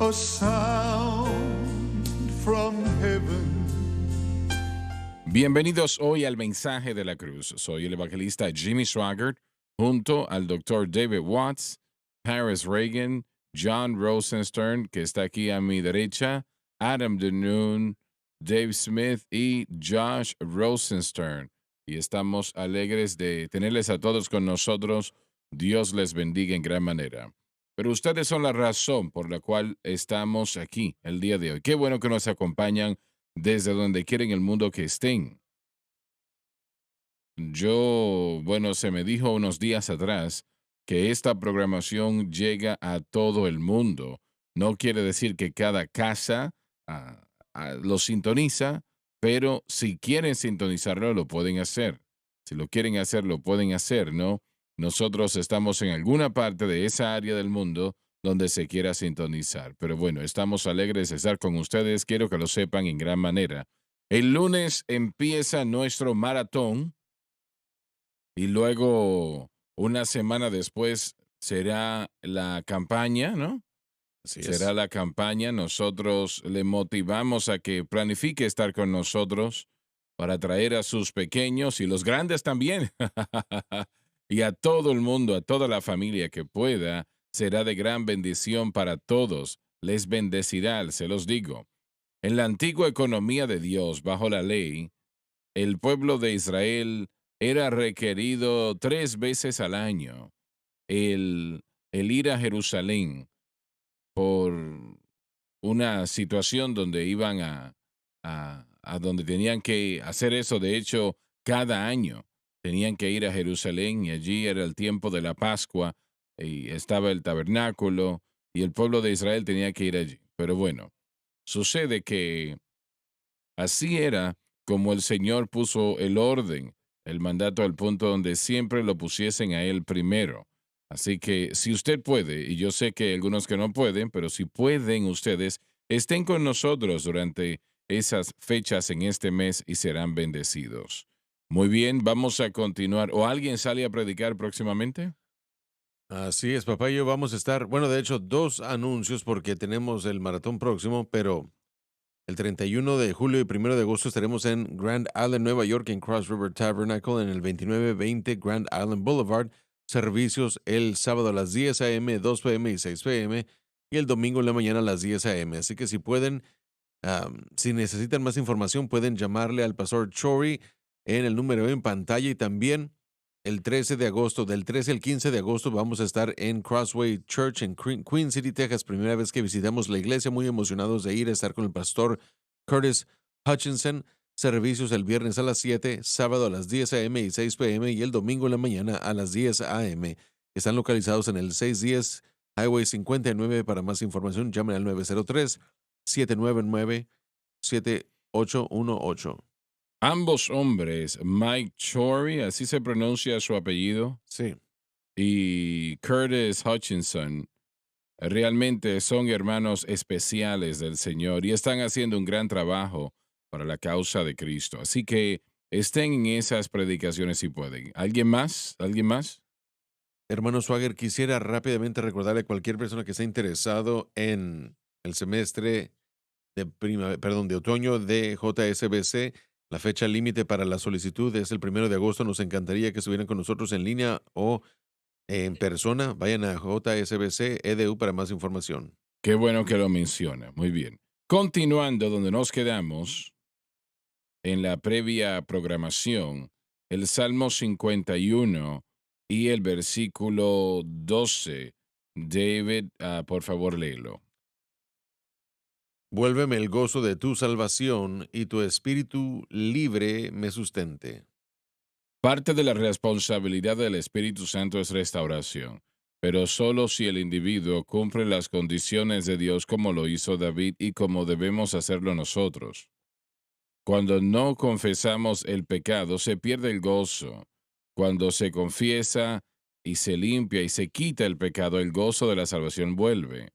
a sound from heaven. Bienvenidos hoy al Mensaje de la Cruz. Soy el evangelista Jimmy Swaggart, junto al doctor David Watts, Paris Reagan, John Rosenstern, que está aquí a mi derecha, Adam DeNoon, Dave Smith y Josh Rosenstern. Y estamos alegres de tenerles a todos con nosotros. Dios les bendiga en gran manera. Pero ustedes son la razón por la cual estamos aquí el día de hoy. Qué bueno que nos acompañan desde donde quieren el mundo que estén. Se me dijo unos días atrás que esta programación llega a todo el mundo. No quiere decir que cada casa lo sintoniza, pero si quieren sintonizarlo, lo pueden hacer. Si lo quieren hacer, lo pueden hacer, ¿no? Nosotros estamos en alguna parte de esa área del mundo donde se quiera sintonizar. Pero bueno, estamos alegres de estar con ustedes. Quiero que lo sepan en gran manera. El lunes empieza nuestro maratón y luego una semana después será la campaña, ¿no? Así Será es. la campaña. Nosotros le motivamos a que planifique estar con nosotros para traer a sus pequeños y los grandes también. Y a todo el mundo, a toda la familia que pueda, será de gran bendición para todos. Les bendecirá, se los digo. En la antigua economía de Dios, bajo la ley, el pueblo de Israel era requerido 3 veces al año el ir a Jerusalén por una situación donde iban a donde tenían que hacer eso. De hecho, cada año tenían que ir a Jerusalén y allí era el tiempo de la Pascua y estaba el tabernáculo y el pueblo de Israel tenía que ir allí. Pero bueno, sucede que así era como el Señor puso el orden, el mandato al punto donde siempre lo pusiesen a Él primero. Así que si usted puede, y yo sé que hay algunos que no pueden, pero si pueden ustedes, estén con nosotros durante esas fechas en este mes y serán bendecidos. Muy bien, vamos a continuar. ¿O alguien sale a predicar próximamente? Así es, papá y yo vamos a estar, bueno, de hecho, dos anuncios porque tenemos el maratón próximo, pero el 31 de julio y 1 de agosto estaremos en Grand Island, Nueva York, en Cross River Tabernacle, en el 2920 Grand Island Boulevard. Servicios el sábado a las 10 a.m., 2 p.m. y 6 p.m. y el domingo en la mañana a las 10 a.m. Así que si pueden, si necesitan más información, pueden llamarle al pastor Chori en el número en pantalla y también el 13 de agosto, del 13 al 15 de agosto, vamos a estar en Crossway Church en Queen City, Texas. Primera vez que visitamos la iglesia, muy emocionados de ir a estar con el pastor Curtis Hutchinson. Servicios el viernes a las 7, sábado a las 10 a.m. y 6 p.m. y el domingo en la mañana a las 10 a.m. Están localizados en el 610 Highway 59. Para más información, llamen al 903-799-7818. Ambos hombres, Mike Chory, así se pronuncia su apellido, Sí. y Curtis Hutchinson, realmente son hermanos especiales del Señor y están haciendo un gran trabajo para la causa de Cristo. Así que estén en esas predicaciones si pueden. ¿Alguien más? ¿Alguien más? Hermano Swagger, quisiera rápidamente recordarle a cualquier persona que esté interesado en el semestre de otoño de JSBC. La fecha límite para la solicitud es el 1 de agosto. Nos encantaría que estuvieran con nosotros en línea o en persona. Vayan a JSBC EDU para más información. Qué bueno que lo menciona. Muy bien. Continuando donde nos quedamos en la previa programación, el Salmo 51 y el versículo 12. David, por favor, léelo. Vuélveme el gozo de tu salvación y tu espíritu libre me sustente. Parte de la responsabilidad del Espíritu Santo es restauración, pero solo si el individuo cumple las condiciones de Dios como lo hizo David y como debemos hacerlo nosotros. Cuando no confesamos el pecado, se pierde el gozo. Cuando se confiesa y se limpia y se quita el pecado, el gozo de la salvación vuelve.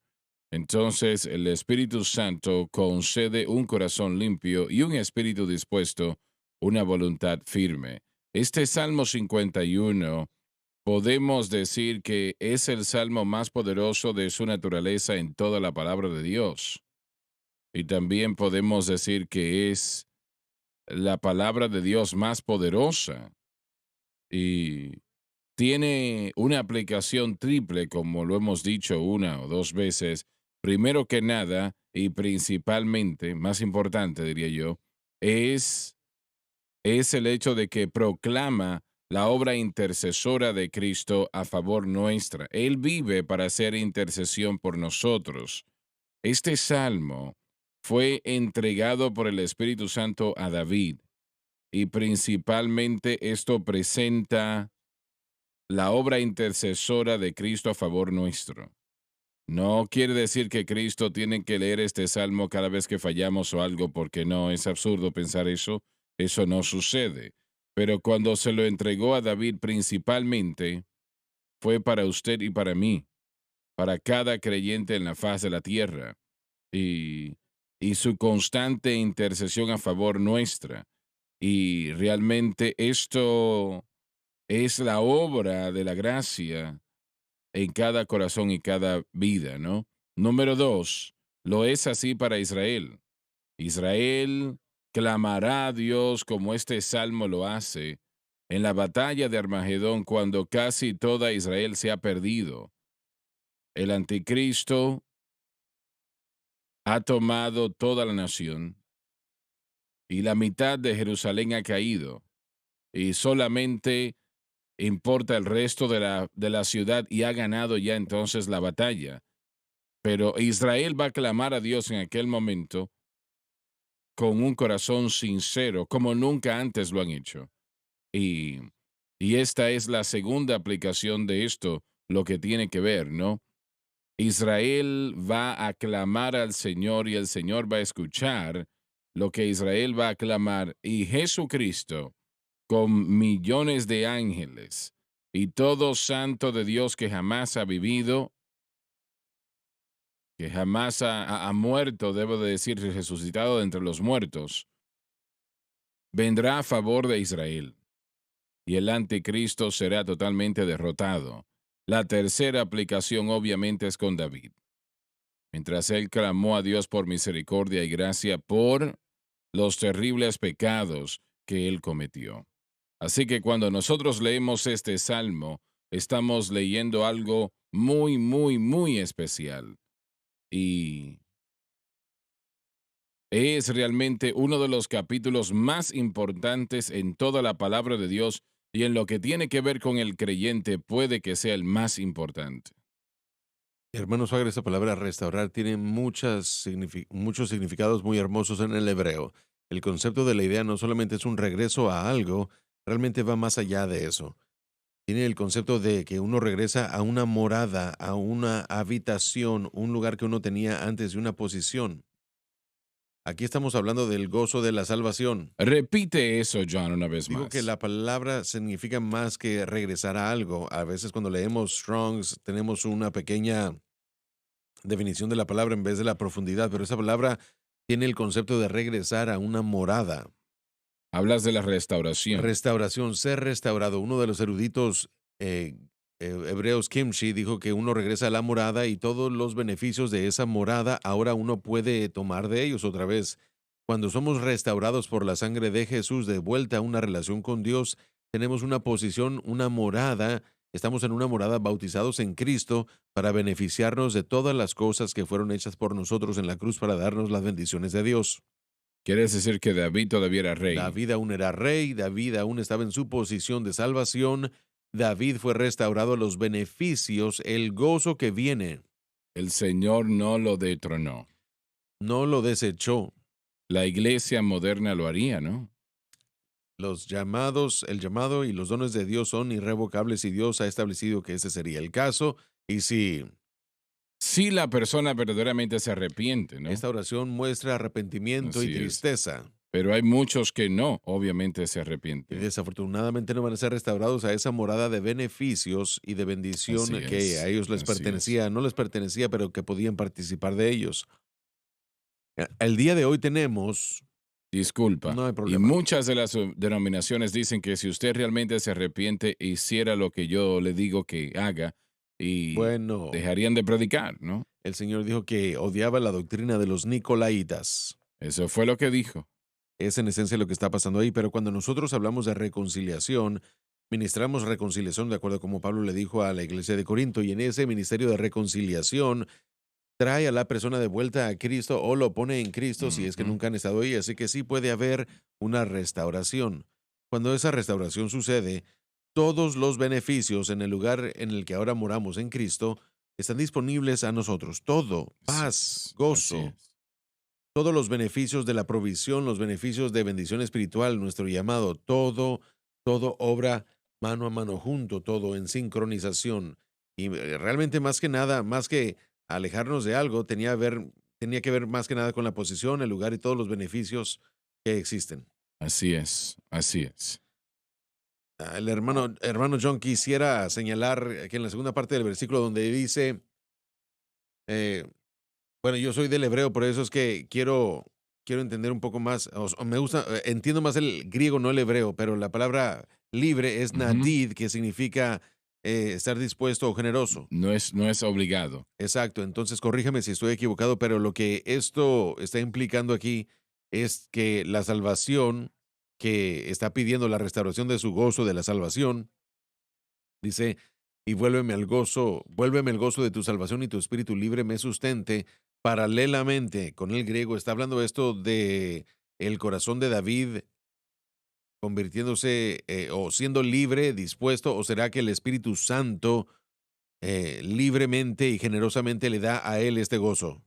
Entonces el Espíritu Santo concede un corazón limpio y un espíritu dispuesto, una voluntad firme. Este Salmo 51 podemos decir que es el salmo más poderoso de su naturaleza en toda la palabra de Dios. Y también podemos decir que es la palabra de Dios más poderosa y tiene una aplicación triple, como lo hemos dicho una o dos veces. Primero que nada, y principalmente, más importante, diría yo, es, es el hecho de que proclama la obra intercesora de Cristo a favor nuestra. Él vive para hacer intercesión por nosotros. Este salmo fue entregado por el Espíritu Santo a David y principalmente esto presenta la obra intercesora de Cristo a favor nuestro. No quiere decir que Cristo tiene que leer este salmo cada vez que fallamos o algo, porque no, es absurdo pensar eso. Eso no sucede. Pero cuando se lo entregó a David principalmente, fue para usted y para mí, para cada creyente en la faz de la tierra, y, y su constante intercesión a favor nuestra. Y realmente esto es la obra de la gracia en cada corazón y cada vida, ¿no? Número dos, lo es así para Israel. Israel clamará a Dios como este salmo lo hace en la batalla de Armagedón cuando casi toda Israel se ha perdido. El anticristo ha tomado toda la nación y la mitad de Jerusalén ha caído y solamente importa el resto de la ciudad y ha ganado ya entonces la batalla. Pero Israel va a clamar a Dios en aquel momento con un corazón sincero, como nunca antes lo han hecho. Y, y esta es la segunda aplicación de esto, lo que tiene que ver, ¿no? Israel va a clamar al Señor y el Señor va a escuchar lo que Israel va a clamar y Jesucristo con millones de ángeles y todo santo de Dios que jamás ha vivido, que jamás ha muerto, debo de decir, resucitado de entre los muertos, vendrá a favor de Israel y el anticristo será totalmente derrotado. La tercera aplicación obviamente es con David. Mientras él clamó a Dios por misericordia y gracia por los terribles pecados que él cometió. Así que cuando nosotros leemos este salmo, estamos leyendo algo muy, muy, muy especial. Y es realmente uno de los capítulos más importantes en toda la palabra de Dios y en lo que tiene que ver con el creyente puede que sea el más importante. Hermano Suárez, esta palabra restaurar tiene muchos significados muy hermosos en el hebreo. El concepto de la idea no solamente es un regreso a algo, realmente va más allá de eso. Tiene el concepto de que uno regresa a una morada, a una habitación, un lugar que uno tenía antes de una posición. Aquí estamos hablando del gozo de la salvación. Repite eso, John, una vez Digo que más. la palabra significa más que regresar a algo. A veces cuando leemos Strongs tenemos una pequeña definición de la palabra en vez de la profundidad, pero esa palabra tiene el concepto de regresar a una morada. Hablas de la restauración. Restauración, ser restaurado. Uno de los eruditos hebreos, Kimchi, dijo que uno regresa a la morada y todos los beneficios de esa morada ahora uno puede tomar de ellos otra vez. Cuando somos restaurados por la sangre de Jesús, de vuelta a una relación con Dios, tenemos una posición, una morada. Estamos en una morada bautizados en Cristo para beneficiarnos de todas las cosas que fueron hechas por nosotros en la cruz para darnos las bendiciones de Dios. ¿Quieres decir que David todavía era rey? David aún era rey, David aún estaba en su posición de salvación, David fue restaurado a los beneficios, el gozo que viene, El Señor no lo detronó. no lo desechó. La iglesia moderna lo haría, ¿no? Los llamados, el llamado y los dones de Dios son irrevocables y Dios ha establecido que ese sería el caso. Y si Si la persona verdaderamente se arrepiente, ¿no? esta oración muestra arrepentimiento y Así es. tristeza, Pero hay muchos que no, obviamente se y arrepienten. desafortunadamente no van a ser restaurados a esa morada de beneficios y de bendición Así que a es, ellos les así es. pertenecía, no les pertenecía, pero que podían participar de ellos. El día de hoy tenemos disculpa. No hay Y problema. muchas de las denominaciones dicen que si usted realmente se arrepiente, hiciera lo que yo le digo que haga y Bueno, dejarían de predicar, ¿no? el Señor dijo que odiaba la doctrina de los nicolaitas. Eso fue lo que dijo. Es en esencia lo que está pasando ahí, pero cuando nosotros hablamos de reconciliación, ministramos reconciliación de acuerdo a como Pablo le dijo a la iglesia de Corinto, y en ese ministerio de reconciliación trae a la persona de vuelta a Cristo o lo pone en Cristo si es que Ujú. nunca han estado ahí, así que sí puede haber una restauración. Cuando esa restauración sucede, todos los beneficios en el lugar en el que ahora moramos en Cristo están disponibles a nosotros. Todo, Así paz, es, así gozo, es. todos los beneficios de la provisión, los beneficios de bendición espiritual, nuestro llamado, todo obra mano a mano junto, todo en sincronización. Y realmente más que nada, más que alejarnos de algo, tenía que ver más que nada con la posición, el lugar y todos los beneficios que existen. Así es, así es. El hermano John quisiera señalar que en la segunda parte del versículo donde dice, eh, bueno, yo soy del hebreo, por eso es que quiero entender un poco más, o me gusta, entiendo más el griego, no el hebreo, pero la palabra libre es Ujú. nadid, que significa estar dispuesto o generoso. No es obligado. Exacto, entonces corríjame si estoy equivocado, pero lo que esto está implicando aquí es que la salvación que está pidiendo la restauración de su gozo de la salvación, dice, y vuélveme el gozo de tu salvación y tu espíritu libre me sustente. Paralelamente con el griego está hablando esto de el corazón de David convirtiéndose o siendo libre, dispuesto, o será que el Espíritu Santo libremente y generosamente le da a él este gozo.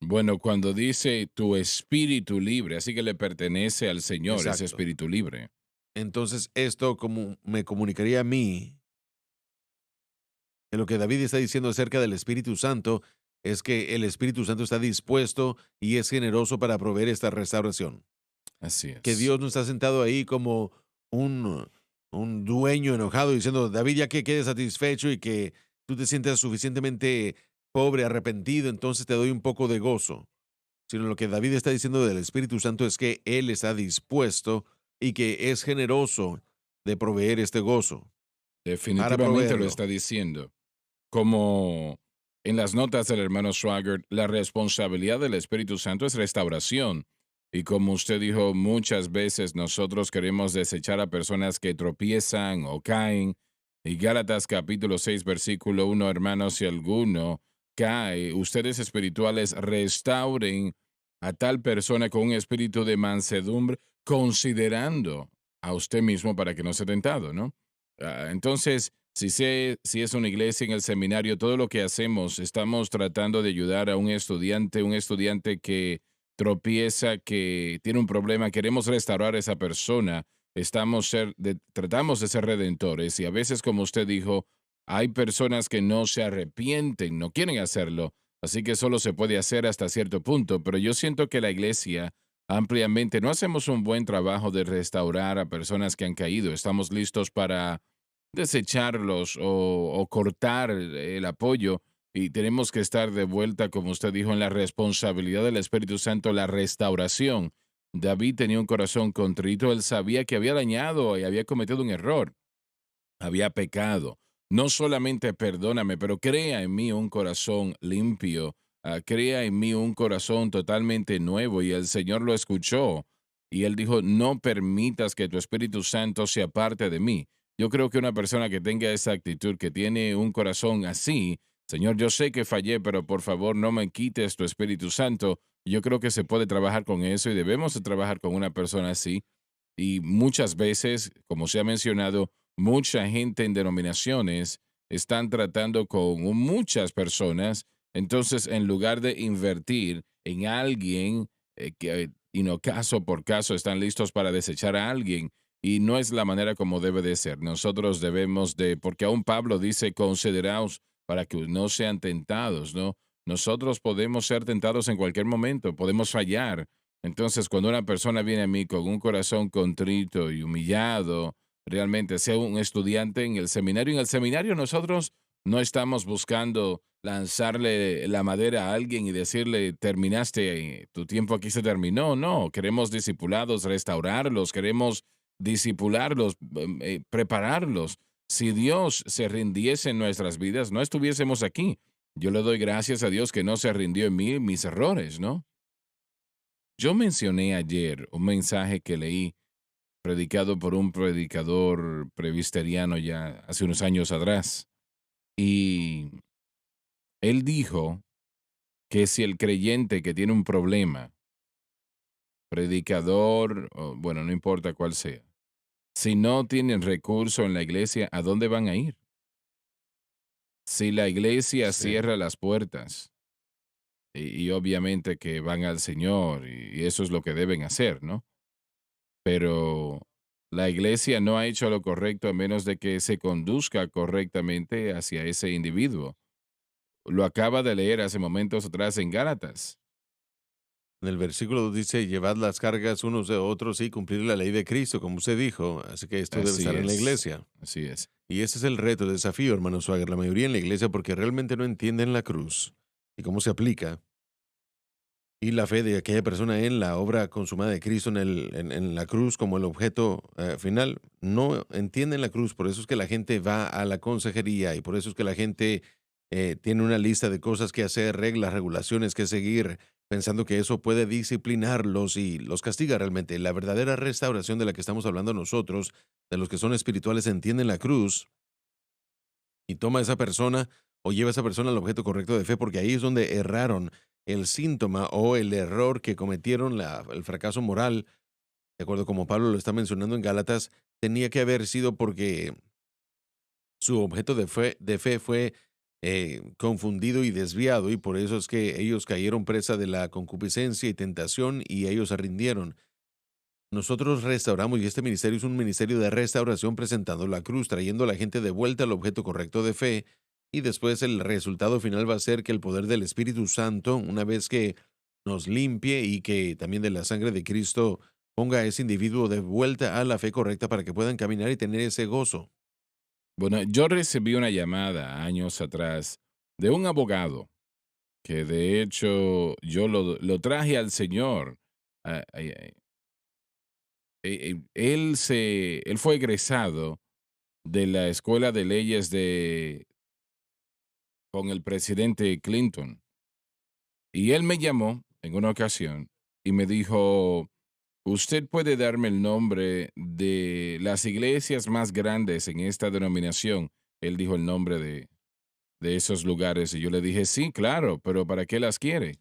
Bueno, cuando dice tu espíritu libre, así que le pertenece al Señor ese Exacto. espíritu libre. Entonces esto como me comunicaría a mí que lo que David está diciendo acerca del Espíritu Santo es que el Espíritu Santo está dispuesto y es generoso para proveer esta restauración. Así Que es. Dios no está sentado ahí como un, un dueño enojado diciendo, David, ya que quedes satisfecho y que tú te sientas suficientemente pobre, arrepentido, entonces te doy un poco de gozo. Sino lo que David está diciendo del Espíritu Santo es que Él está dispuesto y que es generoso de proveer este gozo, para Definitivamente lo proveerlo. está diciendo. Como en las notas del hermano Swagger, la responsabilidad del Espíritu Santo es restauración. Y como usted dijo, muchas veces nosotros queremos desechar a personas que tropiezan o caen. Y Gálatas capítulo 6, versículo 1, hermanos, si alguno cae, ustedes espirituales restauren a tal persona con un espíritu de mansedumbre, considerando a usted mismo para que no sea tentado, ¿no? Entonces, si es una iglesia en el seminario, todo lo que hacemos, estamos tratando de ayudar a un estudiante que tropieza, que tiene un problema, queremos restaurar a esa persona, tratamos de ser redentores y a veces, como usted dijo, hay personas que no se arrepienten, no quieren hacerlo, así que solo se puede hacer hasta cierto punto, pero yo siento que la iglesia ampliamente no hacemos un buen trabajo de restaurar a personas que han caído, estamos listos para desecharlos o cortar el apoyo y tenemos que estar de vuelta, como usted dijo, en la responsabilidad del Espíritu Santo, la restauración. David tenía un corazón contrito, él sabía que había dañado y había cometido un error, había pecado. No solamente perdóname, pero crea en mí un corazón limpio, crea en mí un corazón totalmente nuevo. Y el Señor lo escuchó y él dijo, no permitas que tu Espíritu Santo se aparte de mí. Yo creo que una persona que tenga esa actitud, que tiene un corazón así, Señor, yo sé que fallé, pero por favor no me quites tu Espíritu Santo. Yo creo que se puede trabajar con eso y debemos de trabajar con una persona así. Y muchas veces, como se ha mencionado, mucha gente en denominaciones están tratando con muchas personas. Entonces, en lugar de invertir en alguien caso por caso están listos para desechar a alguien. Y no es la manera como debe de ser. Nosotros debemos de, porque aún Pablo dice, consideraos para que no sean tentados, ¿no? Nosotros podemos ser tentados en cualquier momento, podemos fallar. Entonces, cuando una persona viene a mí con un corazón contrito y humillado, realmente sea un estudiante en el seminario nosotros No estamos buscando lanzarle la madera a alguien y decirle, terminaste, tu tiempo aquí se terminó. No, queremos discipulados, restaurarlos, queremos disipularlos, prepararlos. Si Dios se rindiese en nuestras vidas, no estuviésemos aquí. Yo le doy gracias a Dios que no se rindió en mí mis errores, ¿no? Yo mencioné ayer un mensaje que leí predicado por un predicador presbiteriano ya hace unos años atrás. Y él dijo que si el creyente que tiene un problema, predicador, o, bueno, no importa cuál sea, si no tienen recurso en la iglesia, ¿a dónde van a ir? Si la iglesia Sí. cierra las puertas, y obviamente que van al Señor, y eso es lo que deben hacer, ¿no? Pero la iglesia no ha hecho lo correcto a menos de que se conduzca correctamente hacia ese individuo. Lo acaba de leer hace momentos atrás en Gálatas. En el versículo 2 dice, llevad las cargas unos de otros y cumplir la ley de Cristo, como usted dijo. Así que esto debe Así estar en la es, iglesia. así es. Y ese es el reto, el desafío, hermano Swagger. La mayoría en la iglesia porque realmente no entienden la cruz y cómo se aplica. Y la fe de aquella persona en la obra consumada de Cristo en la cruz como el objeto final. No entienden la cruz, por eso es que la gente va a la consejería y por eso es que la gente tiene una lista de cosas que hacer, reglas, regulaciones que seguir, pensando que eso puede disciplinarlos y los castiga realmente. La verdadera restauración de la que estamos hablando nosotros, de los que son espirituales, entienden la cruz y toma a esa persona o lleva a esa persona al objeto correcto de fe, porque ahí es donde erraron. El síntoma o el error que cometieron, el fracaso moral, de acuerdo como Pablo lo está mencionando en Gálatas, tenía que haber sido porque su objeto de fe fue confundido y desviado, y por eso es que ellos cayeron presa de la concupiscencia y tentación y ellos se rindieron. Nosotros restauramos, y este ministerio es un ministerio de restauración presentando la cruz, trayendo a la gente de vuelta al objeto correcto de fe, y después el resultado final va a ser que el poder del Espíritu Santo, una vez que nos limpie y que también de la sangre de Cristo ponga a ese individuo de vuelta a la fe correcta para que puedan caminar y tener ese gozo. Bueno, yo recibí una llamada años atrás de un abogado que de hecho yo lo traje al Señor. Él fue egresado de la Escuela de Leyes con el presidente Clinton. Y él me llamó en una ocasión y me dijo, ¿usted puede darme el nombre de las iglesias más grandes en esta denominación? Él dijo el nombre de esos lugares y yo le dije, sí, claro, pero ¿para qué las quiere?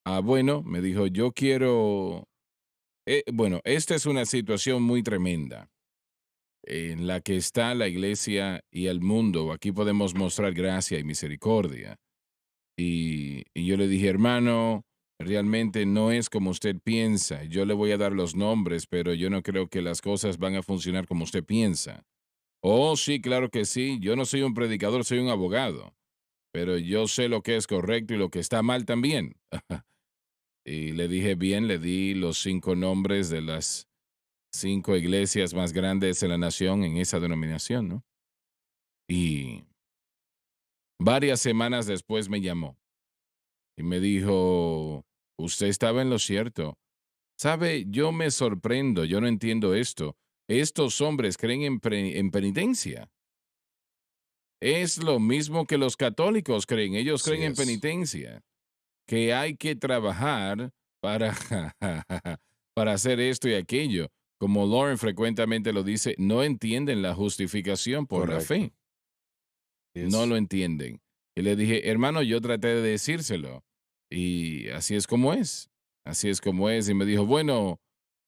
Ah, bueno, me dijo, yo quiero, bueno, esta es una situación muy tremenda en la que está la iglesia y el mundo. Aquí podemos mostrar gracia y misericordia. Y yo le dije, hermano, realmente no es como usted piensa. Yo le voy a dar los nombres, pero yo no creo que las cosas van a funcionar como usted piensa. Oh, sí, claro que sí. Yo no soy un predicador, soy un abogado. Pero yo sé lo que es correcto y lo que está mal también. Y le dije bien, le di los 5 nombres de las 5 iglesias más grandes en la nación en esa denominación, ¿no? Y varias semanas después me llamó y me dijo, usted estaba en lo cierto. Sabe, yo me sorprendo, yo no entiendo esto. Estos hombres creen en penitencia. Es lo mismo que los católicos creen. Ellos Así creen en es. penitencia, que hay que trabajar para, para hacer esto y aquello. Como Lauren frecuentemente lo dice, no entienden la justificación por la fe. Correcto. Así No es. lo entienden. Y le dije, hermano, yo traté de decírselo. Y así es como es. Así es como es. Y me dijo, bueno,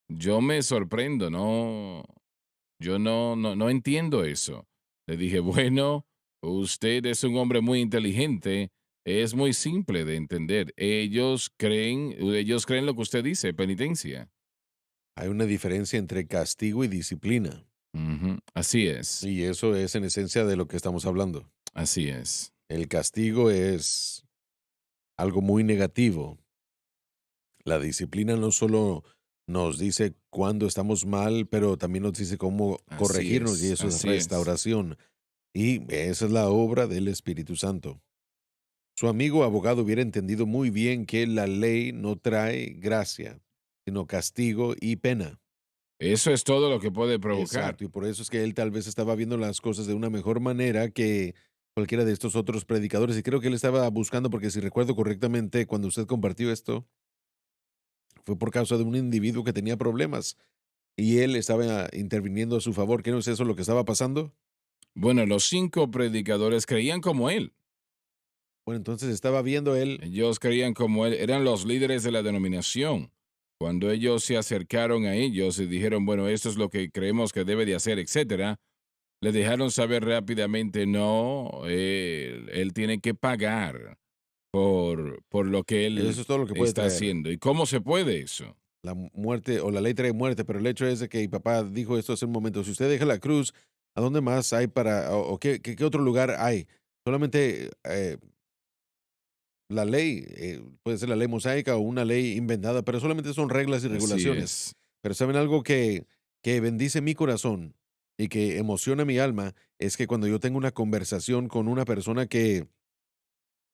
yo me sorprendo, no, yo no entiendo eso. Le dije, bueno, usted es un hombre muy inteligente, es muy simple de entender. Ellos creen lo que usted dice, penitencia. Hay una diferencia entre castigo y disciplina, Ujú, así es, y eso es en esencia de lo que estamos hablando. así es. El castigo es algo muy negativo. La disciplina no solo nos dice cuándo estamos mal, pero también nos dice cómo Así corregirnos, y es, eso es así es. restauración. Y esa es la obra del Espíritu Santo. Su amigo abogado hubiera entendido muy bien que la ley no trae gracia, sino castigo y pena. Eso es todo lo que puede provocar. Exacto, y por eso es que él tal vez estaba viendo las cosas de una mejor manera que cualquiera de estos otros predicadores. Y creo que él estaba buscando, porque si recuerdo correctamente, cuando usted compartió esto, fue por causa de un individuo que tenía problemas y él estaba interviniendo a su favor. ¿Qué no es eso lo que estaba pasando? Bueno, los 5 predicadores creían como él. Bueno, entonces estaba viendo él. Ellos creían como él, eran los líderes de la denominación. Cuando ellos se acercaron a ellos y dijeron, bueno, esto es lo que creemos que debe de hacer, etcétera, le dejaron saber rápidamente, no, él tiene que pagar por lo que Eso él es todo lo que puede está traer. haciendo. ¿Y cómo se puede eso? La muerte o la ley trae muerte, pero el hecho es de que mi papá dijo esto hace un momento. Si usted deja la cruz, ¿a dónde más hay para, o qué otro lugar hay? Solamente la ley, puede ser la ley mosaica o una ley inventada, pero solamente son reglas y Así regulaciones. es. Pero ¿saben algo que bendice mi corazón y que emociona mi alma? Es que cuando yo tengo una conversación con una persona que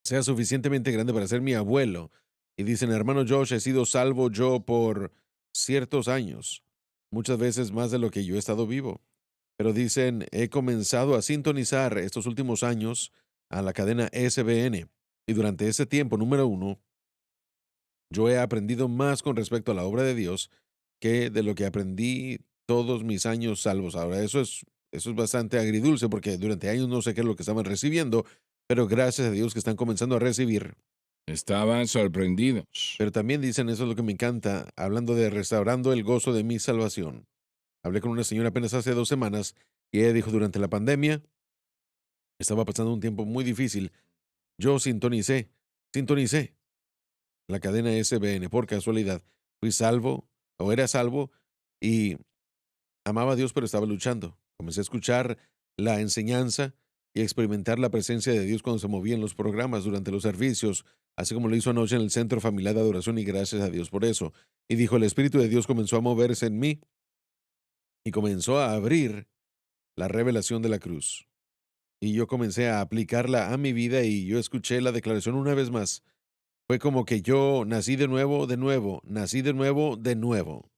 sea suficientemente grande para ser mi abuelo, y dicen, hermano Josh, he sido salvo yo por ciertos años, muchas veces más de lo que yo he estado vivo. Pero dicen, he comenzado a sintonizar estos últimos años a la cadena SBN. Y durante ese tiempo, número uno, yo he aprendido más con respecto a la obra de Dios que de lo que aprendí todos mis años salvos. Ahora, eso es bastante agridulce porque durante años no sé qué es lo que estaban recibiendo, pero gracias a Dios que están comenzando a recibir. Estaban sorprendidos. Pero también dicen, eso es lo que me encanta, hablando de restaurando el gozo de mi salvación. Hablé con una señora apenas hace 2 semanas y ella dijo, durante la pandemia estaba pasando un tiempo muy difícil. Yo sintonicé la cadena SBN por casualidad. Fui salvo o era salvo y amaba a Dios, pero estaba luchando. Comencé a escuchar la enseñanza y a experimentar la presencia de Dios cuando se movía en los programas durante los servicios, así como lo hizo anoche en el Centro Familiar de Adoración, y gracias a Dios por eso. Y dijo, el Espíritu de Dios comenzó a moverse en mí y comenzó a abrir la revelación de la cruz. Y yo comencé a aplicarla a mi vida y yo escuché la declaración una vez más. Fue como que yo nací de nuevo, nací de nuevo, de nuevo.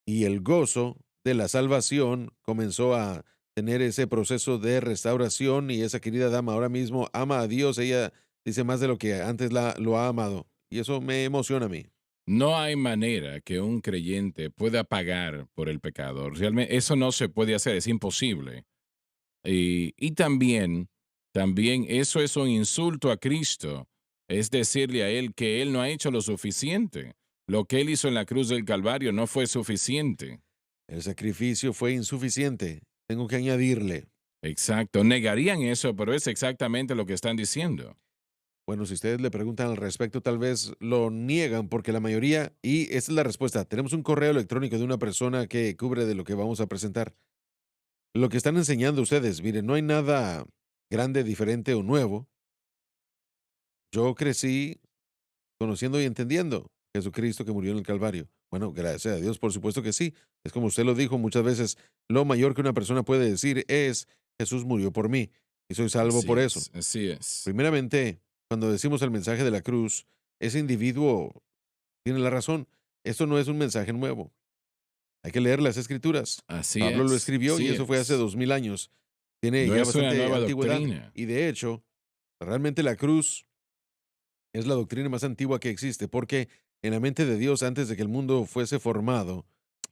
Y el gozo de la salvación comenzó a tener ese proceso de restauración, y esa querida dama ahora mismo ama a Dios. Ella dice más de lo que antes lo ha amado. Y eso me emociona a mí. No hay manera que un creyente pueda pagar por el pecado. Realmente eso no se puede hacer, es imposible. Y también eso es un insulto a Cristo. Es decirle a Él que Él no ha hecho lo suficiente. Lo que Él hizo en la cruz del Calvario no fue suficiente. El sacrificio fue insuficiente. Tengo que añadirle. Exacto. Negarían eso, pero es exactamente lo que están diciendo. Bueno, si ustedes le preguntan al respecto, tal vez lo niegan porque la mayoría, y esta es la respuesta, tenemos un correo electrónico de una persona que cubre de lo que vamos a presentar. Lo que están enseñando ustedes, miren, no hay nada grande, diferente o nuevo. Yo crecí conociendo y entendiendo Jesucristo que murió en el Calvario. Bueno, gracias a Dios, por supuesto que sí. Es como usted lo dijo muchas veces, lo mayor que una persona puede decir es, Jesús murió por mí y soy salvo por Así eso. es, así es. Primeramente, cuando decimos el mensaje de la cruz, ese individuo tiene la razón. Esto no es un mensaje nuevo. Hay que leer las escrituras. Así Pablo lo es, escribió y así eso fue hace es. 2000 años. Tiene No ya es una bastante nueva antigüedad. doctrina. Y de hecho, realmente la cruz es la doctrina más antigua que existe, porque en la mente de Dios, antes de que el mundo fuese formado,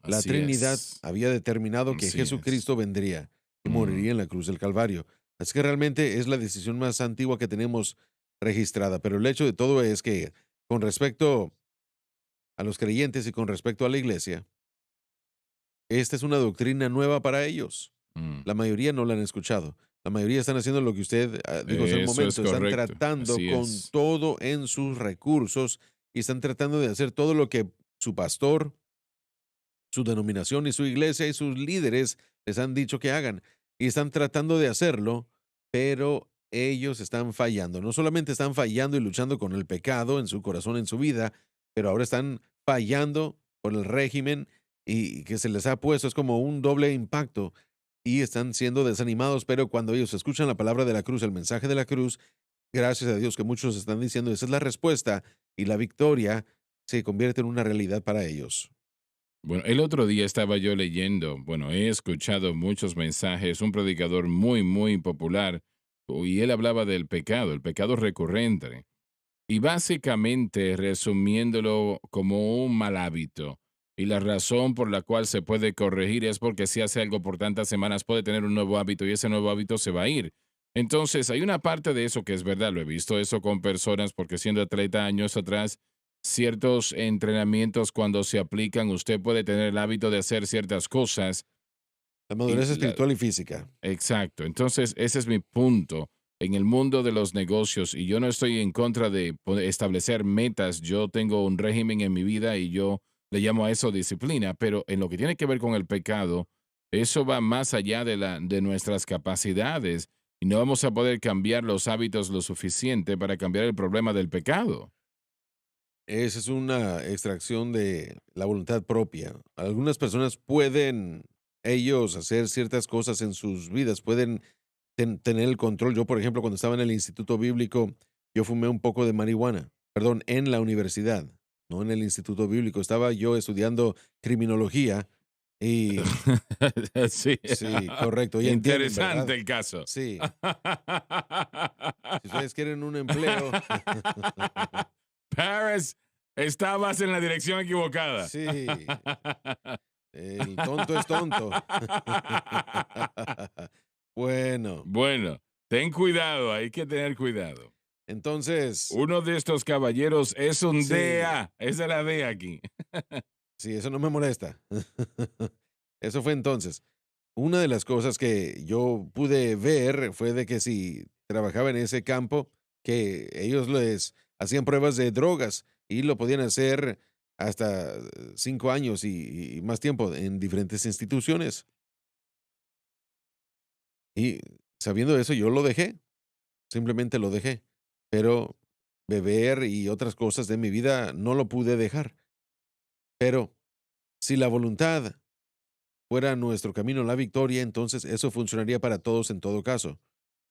la Así Trinidad es, había determinado que así es. Jesucristo vendría y Mm. moriría en la cruz del Calvario. Así que realmente es la decisión más antigua que tenemos registrada. Pero el hecho de todo es que, con respecto a los creyentes y con respecto a la iglesia, esta es una doctrina nueva para ellos. Mm. La mayoría no la han escuchado. La mayoría están haciendo lo que usted dijo hace un Eso es momento. Están correcto, tratando así con es. todo en sus recursos y están tratando de hacer todo lo que su pastor, su denominación y su iglesia y sus líderes les han dicho que hagan. Y están tratando de hacerlo, pero ellos están fallando. No solamente están fallando y luchando con el pecado en su corazón, en su vida, pero ahora están fallando con el régimen y que se les ha puesto. Es como un doble impacto. y están siendo desanimados, pero cuando ellos escuchan la palabra de la cruz, el mensaje de la cruz, gracias a Dios que muchos están diciendo, esa es la respuesta y la victoria se convierte en una realidad para ellos. Bueno, el otro día estaba yo leyendo, bueno, he escuchado muchos mensajes, un predicador muy, muy popular, y él hablaba del pecado, el pecado recurrente. Y básicamente resumiéndolo como un mal hábito. Y la razón por la cual se puede corregir es porque si hace algo por tantas semanas puede tener un nuevo hábito y ese nuevo hábito se va a ir. Entonces hay una parte de eso que es verdad, lo he visto eso con personas porque siendo atleta años atrás, ciertos entrenamientos cuando se aplican, usted puede tener el hábito de hacer ciertas cosas La y madurez espiritual y física. exacto. Entonces, ese es mi punto. En el mundo de los negocios, y yo no estoy en contra de establecer metas, yo tengo un régimen en mi vida y yo le llamo a eso disciplina, pero en lo que tiene que ver con el pecado, eso va más allá de nuestras capacidades y no vamos a poder cambiar los hábitos lo suficiente para cambiar el problema del pecado. Esa es una extracción de la voluntad propia. Algunas personas pueden ellos hacer ciertas cosas en sus vidas, pueden tener el control. Yo, por ejemplo, cuando estaba en el instituto bíblico, yo fumé un poco de marihuana, perdón, en la universidad, no en el instituto bíblico. Estaba yo estudiando criminología y Sí. sí, correcto, ya entienden, Interesante ¿verdad? el caso. Sí, si ustedes quieren un empleo, Paris, estabas en la dirección equivocada. sí, el tonto es tonto. Bueno, Bueno, ten cuidado, hay que tener cuidado. entonces, Uno de estos caballeros es un sí, DEA. Esa es la D aquí. sí, eso no me molesta. Eso fue entonces. Una de las cosas que yo pude ver fue de que si trabajaba en ese campo, que ellos les hacían pruebas de drogas y lo podían hacer hasta 5 años y más tiempo en diferentes instituciones. Y sabiendo eso, yo lo dejé, simplemente lo dejé. Pero beber y otras cosas de mi vida no lo pude dejar. Pero si la voluntad fuera nuestro camino a la victoria, entonces eso funcionaría para todos en todo caso.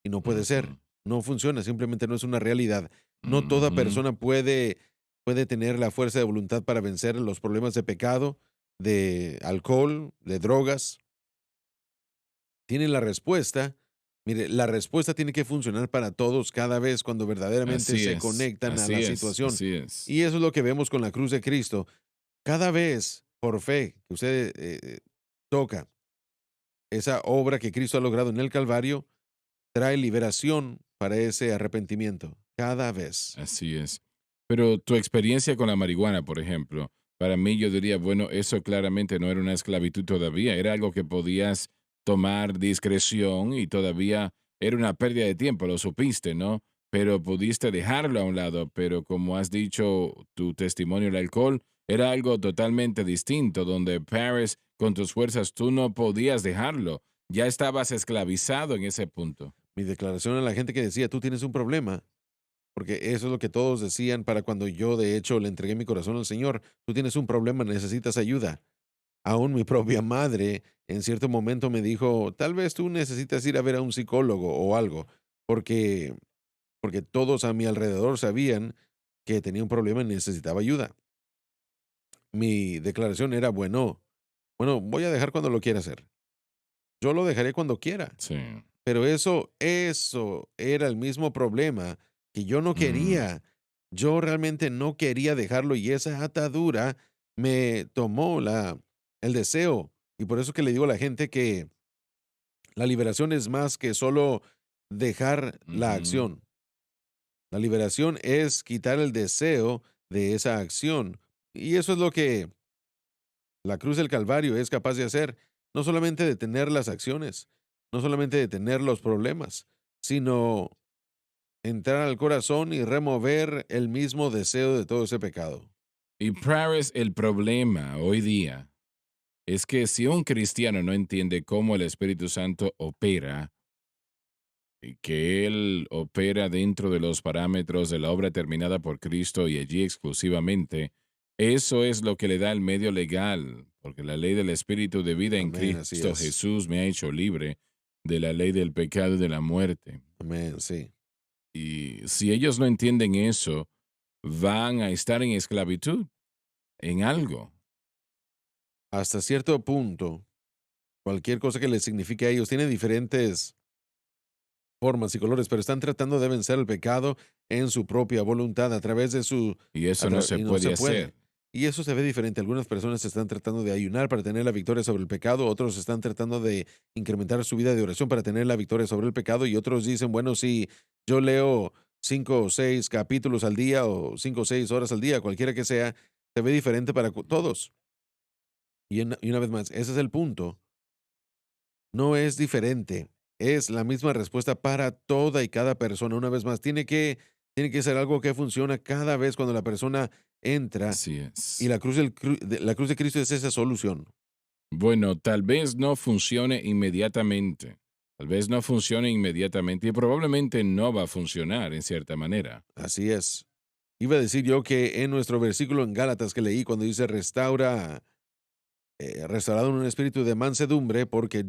Y no puede ser. Ujú, No funciona, simplemente no es una realidad. No toda ujú. persona puede tener la fuerza de voluntad para vencer los problemas de pecado, de alcohol, de drogas. Tienen la respuesta. Mire, la respuesta tiene que funcionar para todos cada vez cuando verdaderamente Así se es, conectan a la así es, situación. así es. Y eso es lo que vemos con la cruz de Cristo. Cada vez, por fe, que usted toca esa obra que Cristo ha logrado en el Calvario, trae liberación para ese arrepentimiento. Cada vez. Así es. Pero tu experiencia con la marihuana, por ejemplo, para mí yo diría, bueno, eso claramente no era una esclavitud todavía, era algo que podías tomar discreción y todavía era una pérdida de tiempo, lo supiste, ¿no? Pero pudiste dejarlo a un lado, pero como has dicho, tu testimonio, el alcohol, era algo totalmente distinto, donde Paris, con tus fuerzas, tú no podías dejarlo, ya estabas esclavizado en ese punto. Mi declaración a la gente que decía, tú tienes un problema, porque eso es lo que todos decían para cuando yo de hecho le entregué mi corazón al Señor. Tú tienes un problema, necesitas ayuda. Aún mi propia madre en cierto momento me dijo, tal vez tú necesitas ir a ver a un psicólogo o algo, porque, porque todos a mi alrededor sabían que tenía un problema y necesitaba ayuda. Mi declaración era, bueno, voy a dejar cuando lo quiera hacer. Yo lo dejaré cuando quiera. Sí. Pero eso era el mismo problema que yo no Mm. quería. Yo realmente no quería dejarlo y esa atadura me tomó el deseo. Y por eso que le digo a la gente que la liberación es más que solo dejar la Ujú. acción. La liberación es quitar el deseo de esa acción. Y eso es lo que la cruz del Calvario es capaz de hacer, no solamente detener las acciones, no solamente detener los problemas, sino entrar al corazón y remover el mismo deseo de todo ese pecado. Y Paris, el problema hoy día es que si un cristiano no entiende cómo el Espíritu Santo opera, y que Él opera dentro de los parámetros de la obra terminada por Cristo y allí exclusivamente, eso es lo que le da el medio legal porque la ley del Espíritu de vida en Amén, así Cristo es. Jesús me ha hecho libre de la ley del pecado y de la muerte. Amén, sí. Y si ellos no entienden eso, van a estar en esclavitud, en algo. Hasta cierto punto, cualquier cosa que les signifique a ellos tiene diferentes formas y colores, pero están tratando de vencer el pecado en su propia voluntad a través de su... Y eso no se y no se puede puede. hacer. Y eso se ve diferente. Algunas personas están tratando de ayunar para tener la victoria sobre el pecado, otros están tratando de incrementar su vida de oración para tener la victoria sobre el pecado, y otros dicen, bueno, si yo leo 5 o 6 capítulos al día o 5 o 6 horas al día, cualquiera que sea, se ve diferente para todos. Y una vez más, ese es el punto. No es diferente, es la misma respuesta para toda y cada persona. Una vez más, tiene que ser algo que funciona cada vez cuando la persona entra, Así y es. la cruz de Cristo es esa solución. Bueno, tal vez no funcione inmediatamente. Tal vez no funcione inmediatamente y probablemente no va a funcionar en cierta manera. Así es. Iba a decir yo que en nuestro versículo en Gálatas que leí, cuando dice restaurado en un espíritu de mansedumbre, porque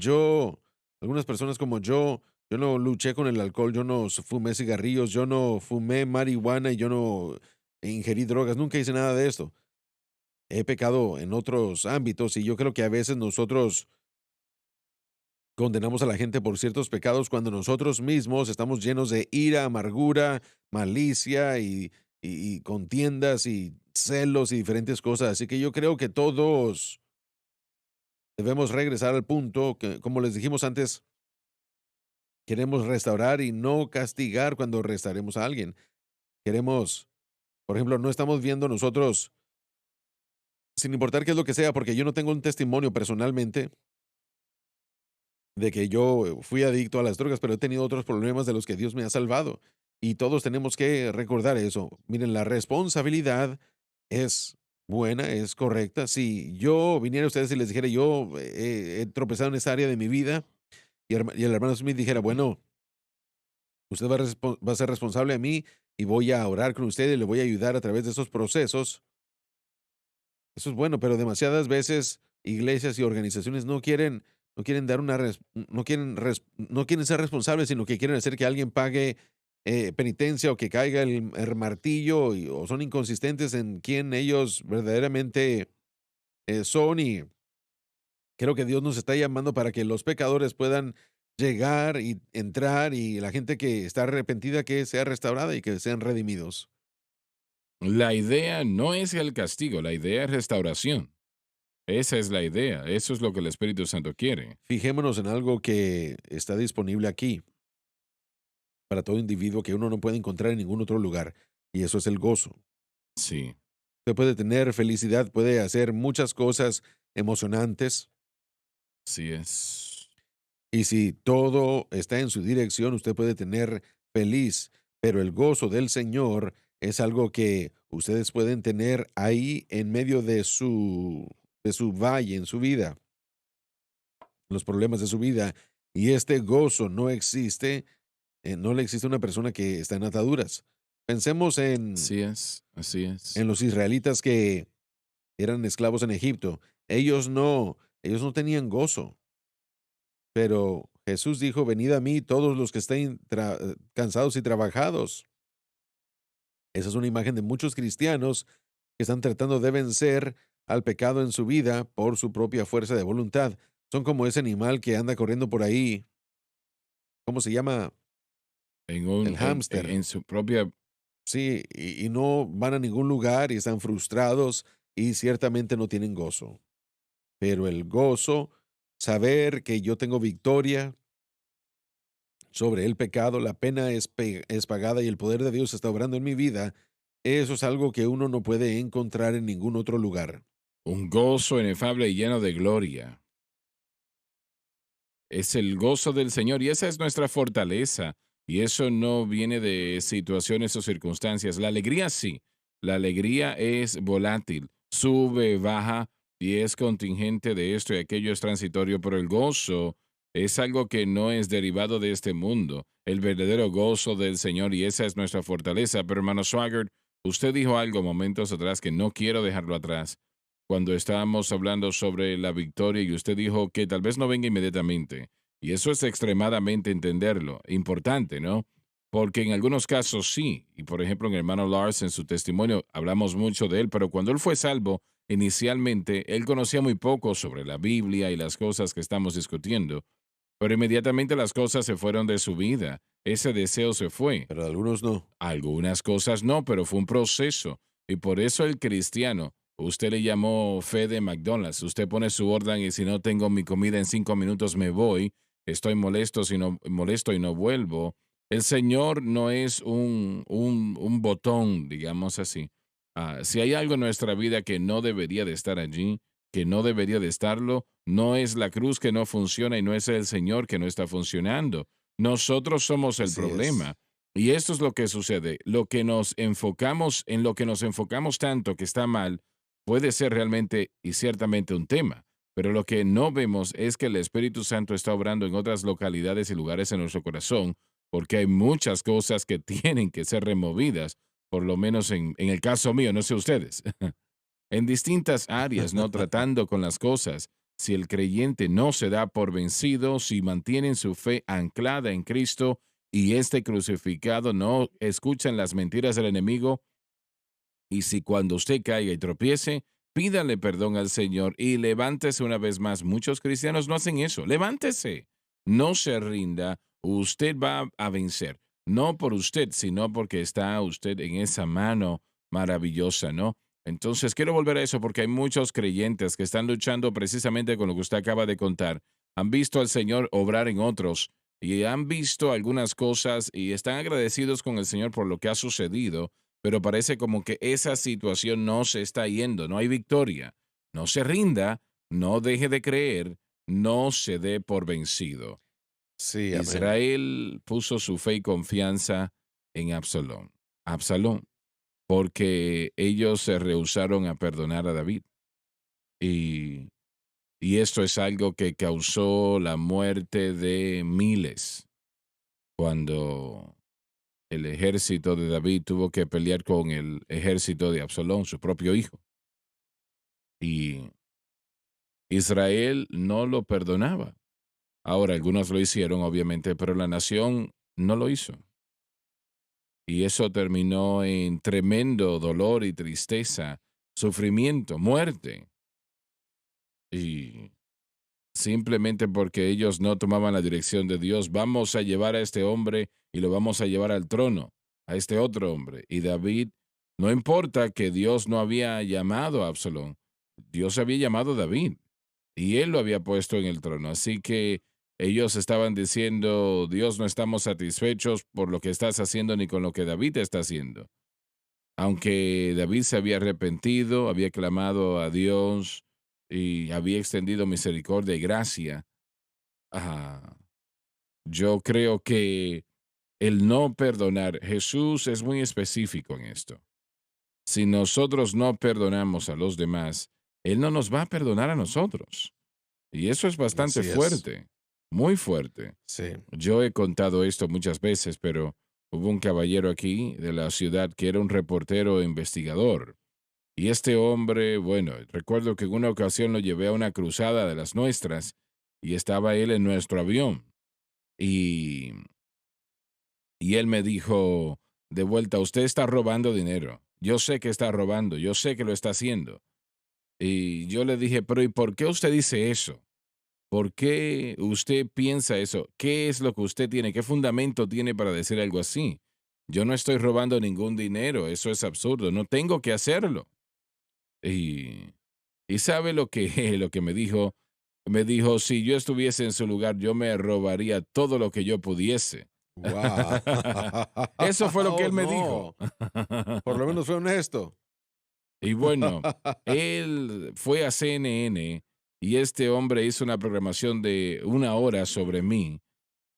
algunas personas como yo no luché con el alcohol, yo no fumé cigarrillos, yo no fumé marihuana y yo no ingerí drogas, nunca hice nada de esto. He pecado en otros ámbitos, y yo creo que a veces nosotros condenamos a la gente por ciertos pecados cuando nosotros mismos estamos llenos de ira, amargura, malicia y contiendas y celos y diferentes cosas. Así que yo creo que todos debemos regresar al punto que, como les dijimos antes, queremos restaurar y no castigar cuando restauremos a alguien. Queremos, por ejemplo, no estamos viendo nosotros, sin importar qué es lo que sea, porque yo no tengo un testimonio personalmente de que yo fui adicto a las drogas, pero he tenido otros problemas de los que Dios me ha salvado. Y todos tenemos que recordar eso. Miren, la responsabilidad es buena, es correcta. Si yo viniera a ustedes y les dijera, yo he tropezado en esa área de mi vida, y el hermano Smith dijera, bueno, usted va a ser responsable de mí y voy a orar con usted y le voy a ayudar a través de esos procesos. Eso es bueno, pero demasiadas veces iglesias y organizaciones no quieren dar no quieren ser responsables, sino que quieren hacer que alguien pague penitencia, o que caiga el martillo, o son inconsistentes en quién ellos verdaderamente son. Y creo que Dios nos está llamando para que los pecadores puedan llegar y entrar, y la gente que está arrepentida que sea restaurada y que sean redimidos. La idea no es el castigo, la idea es restauración. Esa es la idea, eso es lo que el Espíritu Santo quiere. Fijémonos en algo que está disponible aquí para todo individuo, que uno no puede encontrar en ningún otro lugar, y eso es el gozo. Sí, Usted puede tener felicidad, puede hacer muchas cosas emocionantes, sí es. y si todo está en su dirección, usted puede tener feliz, pero el gozo del Señor es algo que ustedes pueden tener ahí en medio de su valle en su vida, los problemas de su vida, y este gozo no le existe a una persona que está en ataduras. Pensemos en, Así es, así es. en los israelitas que eran esclavos en Egipto. Ellos no tenían gozo, pero Jesús dijo, venid a mí todos los que estén cansados y trabajados. Esa es una imagen de muchos cristianos que están tratando de vencer al pecado en su vida por su propia fuerza de voluntad. Son como ese animal que anda corriendo por ahí. ¿Cómo se llama? En, El un, hámster. en su propia. Sí, y no van a ningún lugar y están frustrados y ciertamente no tienen gozo. Pero el gozo, saber que yo tengo victoria sobre el pecado, la pena es pagada y el poder de Dios está obrando en mi vida, eso es algo que uno no puede encontrar en ningún otro lugar. Un gozo inefable y lleno de gloria. Es el gozo del Señor y esa es nuestra fortaleza. Y eso no viene de situaciones o circunstancias. La alegría sí. La alegría es volátil, sube, baja y es contingente de esto y aquello es transitorio, pero el gozo es algo que no es derivado de este mundo. El verdadero gozo del Señor y esa es nuestra fortaleza. Pero hermano Swagger, usted dijo algo momentos atrás que no quiero dejarlo atrás. cuando estábamos hablando sobre la victoria y usted dijo que tal vez no venga inmediatamente. Y eso es extremadamente entenderlo, importante, ¿no? Porque en algunos casos sí, y por ejemplo en el hermano Lars en su testimonio hablamos mucho de él, pero cuando él fue salvo, inicialmente él conocía muy poco sobre la Biblia y las cosas que estamos discutiendo, pero inmediatamente las cosas se fueron de su vida, ese deseo se fue. Pero algunos no. Algunas cosas no, pero fue un proceso. Y por eso el cristiano, usted le llamó fe de McDonald's, usted pone su orden y si no tengo mi comida en 5 minutos me voy, estoy molesto y no vuelvo. El Señor no es un botón, digamos así. Si hay algo en nuestra vida que no debería de estar allí, que no debería de estarlo, no es la cruz que no funciona y no es el Señor que no está funcionando. Nosotros somos el Así problema. es. Y esto es lo que sucede. En lo que nos enfocamos tanto que está mal, puede ser realmente y ciertamente un tema. Pero lo que no vemos es que el Espíritu Santo está obrando en otras localidades y lugares en nuestro corazón, porque hay muchas cosas que tienen que ser removidas, por lo menos en el caso mío, no sé ustedes, en distintas áreas, ¿no? Tratando con las cosas. Si el creyente no se da por vencido, si mantienen su fe anclada en Cristo y este crucificado, no escuchan las mentiras del enemigo, y si cuando usted caiga y tropiece, pídale perdón al Señor y levántese una vez más. Muchos cristianos no hacen eso. Levántese. No se rinda. Usted va a vencer. No por usted, sino porque está usted en esa mano maravillosa, ¿no? Entonces, quiero volver a eso porque hay muchos creyentes que están luchando precisamente con lo que usted acaba de contar. Han visto al Señor obrar en otros y han visto algunas cosas y están agradecidos con el Señor por lo que ha sucedido, pero parece como que esa situación no se está yendo, no hay victoria. No se rinda, no deje de creer, no se dé por vencido. Sí, amén. Israel puso su fe y confianza en Absalón. Absalón, porque ellos se rehusaron a perdonar a David. Y, y esto es algo que causó la muerte de miles cuando el ejército de David tuvo que pelear con el ejército de Absalón, su propio hijo. Y Israel no lo perdonaba. Ahora, algunos lo hicieron, obviamente, pero la nación no lo hizo. Y eso terminó en tremendo dolor y tristeza, sufrimiento, muerte. Y simplemente porque ellos no tomaban la dirección de Dios, vamos a llevar a este hombre y lo vamos a llevar al trono, a este otro hombre. Y David, no importa que Dios no había llamado a Absalón, Dios había llamado a David y él lo había puesto en el trono. Así que ellos estaban diciendo, Dios, no estamos satisfechos por lo que estás haciendo ni con lo que David está haciendo. Aunque David se había arrepentido, había clamado a Dios y había extendido misericordia y gracia, ah, yo creo que el no perdonar, Jesús es muy específico en esto. Si nosotros no perdonamos a los demás, Él no nos va a perdonar a nosotros. Y eso es bastante Así es. fuerte, muy fuerte. Sí. Yo he contado esto muchas veces, pero hubo un caballero aquí de la ciudad que era un reportero e investigador. Y este hombre, bueno, recuerdo que en una ocasión lo llevé a una cruzada de las nuestras y estaba él en nuestro avión. Y, y él me dijo, de vuelta, usted está robando dinero. Yo sé que está robando, yo sé que lo está haciendo. Y yo le dije, pero ¿y por qué usted dice eso? ¿Por qué usted piensa eso? ¿Qué es lo que usted tiene? ¿Qué fundamento tiene para decir algo así? Yo no estoy robando ningún dinero, eso es absurdo, no tengo que hacerlo. Y, y sabe lo que, lo que me dijo. Me dijo, si yo estuviese en su lugar, yo me robaría todo lo que yo pudiese. Wow. Eso fue lo que Oh, él me dijo. no. Por lo menos fue honesto. Y bueno, él fue a CNN y este hombre hizo una programación de 1 hora sobre mí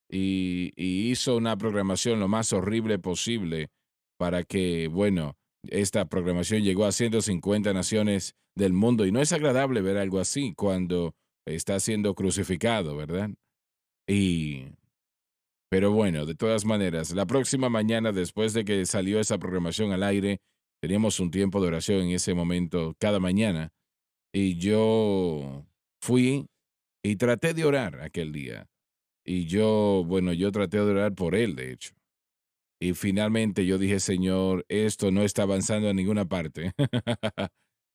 y hizo una programación lo más horrible posible para que, bueno, esta programación llegó a 150 naciones del mundo y no es agradable ver algo así cuando está siendo crucificado, ¿verdad? Y, pero bueno, de todas maneras, la próxima mañana, después de que salió esa programación al aire, teníamos un tiempo de oración en ese momento cada mañana Y yo fui y traté de orar aquel día. Y yo traté de orar por él, de hecho. Y finalmente yo dije, Señor, esto no está avanzando a ninguna parte.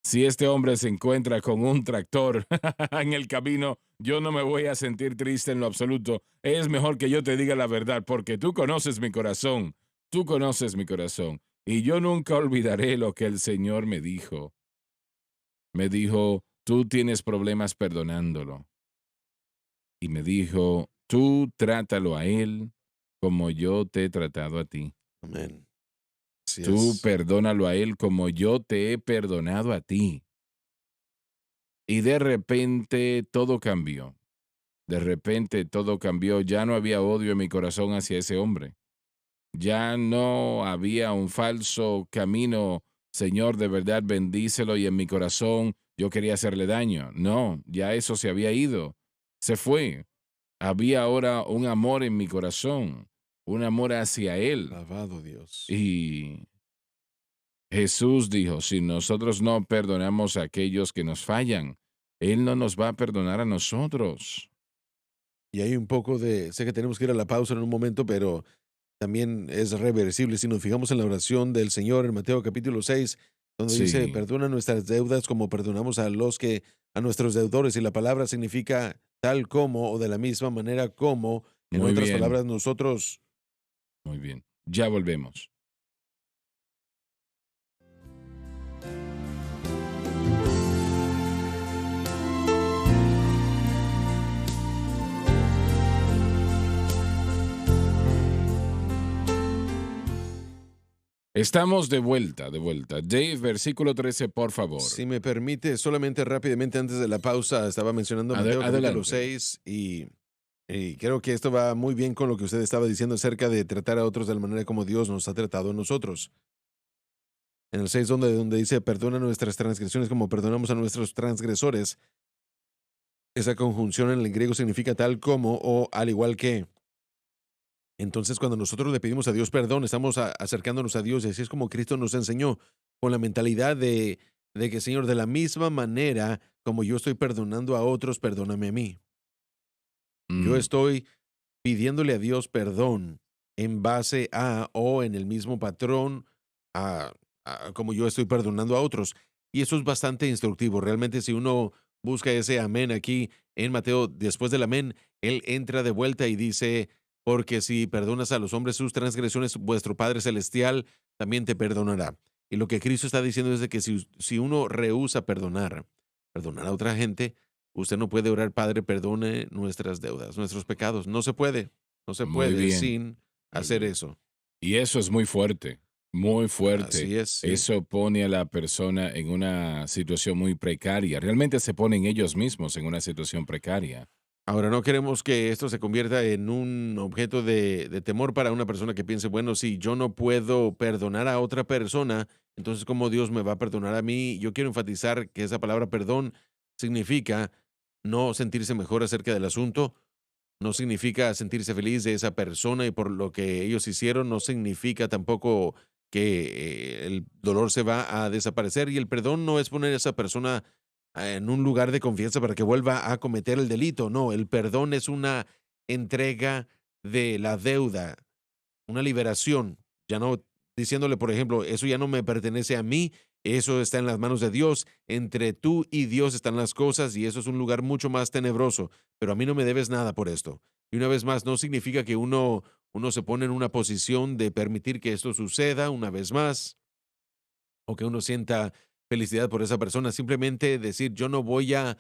Si este hombre se encuentra con un tractor en el camino, yo no me voy a sentir triste en lo absoluto. Es mejor que yo te diga la verdad, porque tú conoces mi corazón. Tú conoces mi corazón. Y yo nunca olvidaré lo que el Señor me dijo. Me dijo, tú tienes problemas perdonándolo. Y me dijo, tú trátalo a él como yo te he tratado a ti. Amén. Así Tú es. perdónalo a él como yo te he perdonado a ti. Y de repente todo cambió. De repente todo cambió. Ya no había odio en mi corazón hacia ese hombre. Ya no había un falso camino. Señor, de verdad, bendícelo. Y en mi corazón yo quería hacerle daño. No, ya eso se había ido. Se fue. Había ahora un amor en mi corazón. Un amor hacia él. Alabado Dios. Y Jesús dijo, si nosotros no perdonamos a aquellos que nos fallan, Él no nos va a perdonar a nosotros. Y hay un poco de, sé que tenemos que ir a la pausa en un momento, pero también es reversible. Si nos fijamos en la oración del Señor en Mateo capítulo 6, donde dice, Sí, perdona nuestras deudas como perdonamos a nuestros deudores. Y la palabra significa tal como o de la misma manera como. En muy otras bien, palabras, nosotros. muy bien. Ya volvemos. Estamos de vuelta, de vuelta. Dave, versículo 13, por favor. Si me permite, solamente rápidamente antes de la pausa, estaba mencionando Mateo capítulo Adelante. 6 y creo que esto va muy bien con lo que usted estaba diciendo acerca de tratar a otros de la manera como Dios nos ha tratado a nosotros. En el 6 donde dice, perdona nuestras transgresiones como perdonamos a nuestros transgresores, esa conjunción en el griego significa tal como o al igual que. Entonces, cuando nosotros le pedimos a Dios perdón, estamos acercándonos a Dios y así es como Cristo nos enseñó, con la mentalidad de que, Señor, de la misma manera como yo estoy perdonando a otros, perdóname a mí. Yo Mm, estoy pidiéndole a Dios perdón en base a o en el mismo patrón a, como yo estoy perdonando a otros. Y eso es bastante instructivo. Realmente, si uno busca ese amén aquí en Mateo, después del amén, él entra de vuelta y dice, porque si perdonas a los hombres sus transgresiones, vuestro Padre Celestial también te perdonará. Y lo que Cristo está diciendo es de que si uno rehúsa perdonar a otra gente, usted no puede orar, Padre, perdone nuestras deudas, nuestros pecados. No se muy puede bien, sin muy hacer bien. eso. Y eso es muy fuerte, muy fuerte. Así es, sí. Eso pone a la persona en una situación muy precaria. Realmente se ponen ellos mismos en una situación precaria. Ahora, no queremos que esto se convierta en un objeto de temor para una persona que piense, bueno, si yo no puedo perdonar a otra persona, entonces ¿cómo Dios me va a perdonar a mí? Yo quiero enfatizar que esa palabra perdón significa no sentirse mejor acerca del asunto, no significa sentirse feliz de esa persona y por lo que ellos hicieron, no significa tampoco que el dolor se va a desaparecer y el perdón no es poner a esa persona en un lugar de confianza para que vuelva a cometer el delito, no, el perdón es una entrega de la deuda, una liberación, ya no diciéndole, por ejemplo, eso ya no me pertenece a mí, eso está en las manos de Dios, entre tú y Dios están las cosas y eso es un lugar mucho más tenebroso, pero a mí no me debes nada por esto. Y una vez más, no significa que uno se pone en una posición de permitir que esto suceda una vez más o que uno sienta felicidad por esa persona, simplemente decir, yo no voy a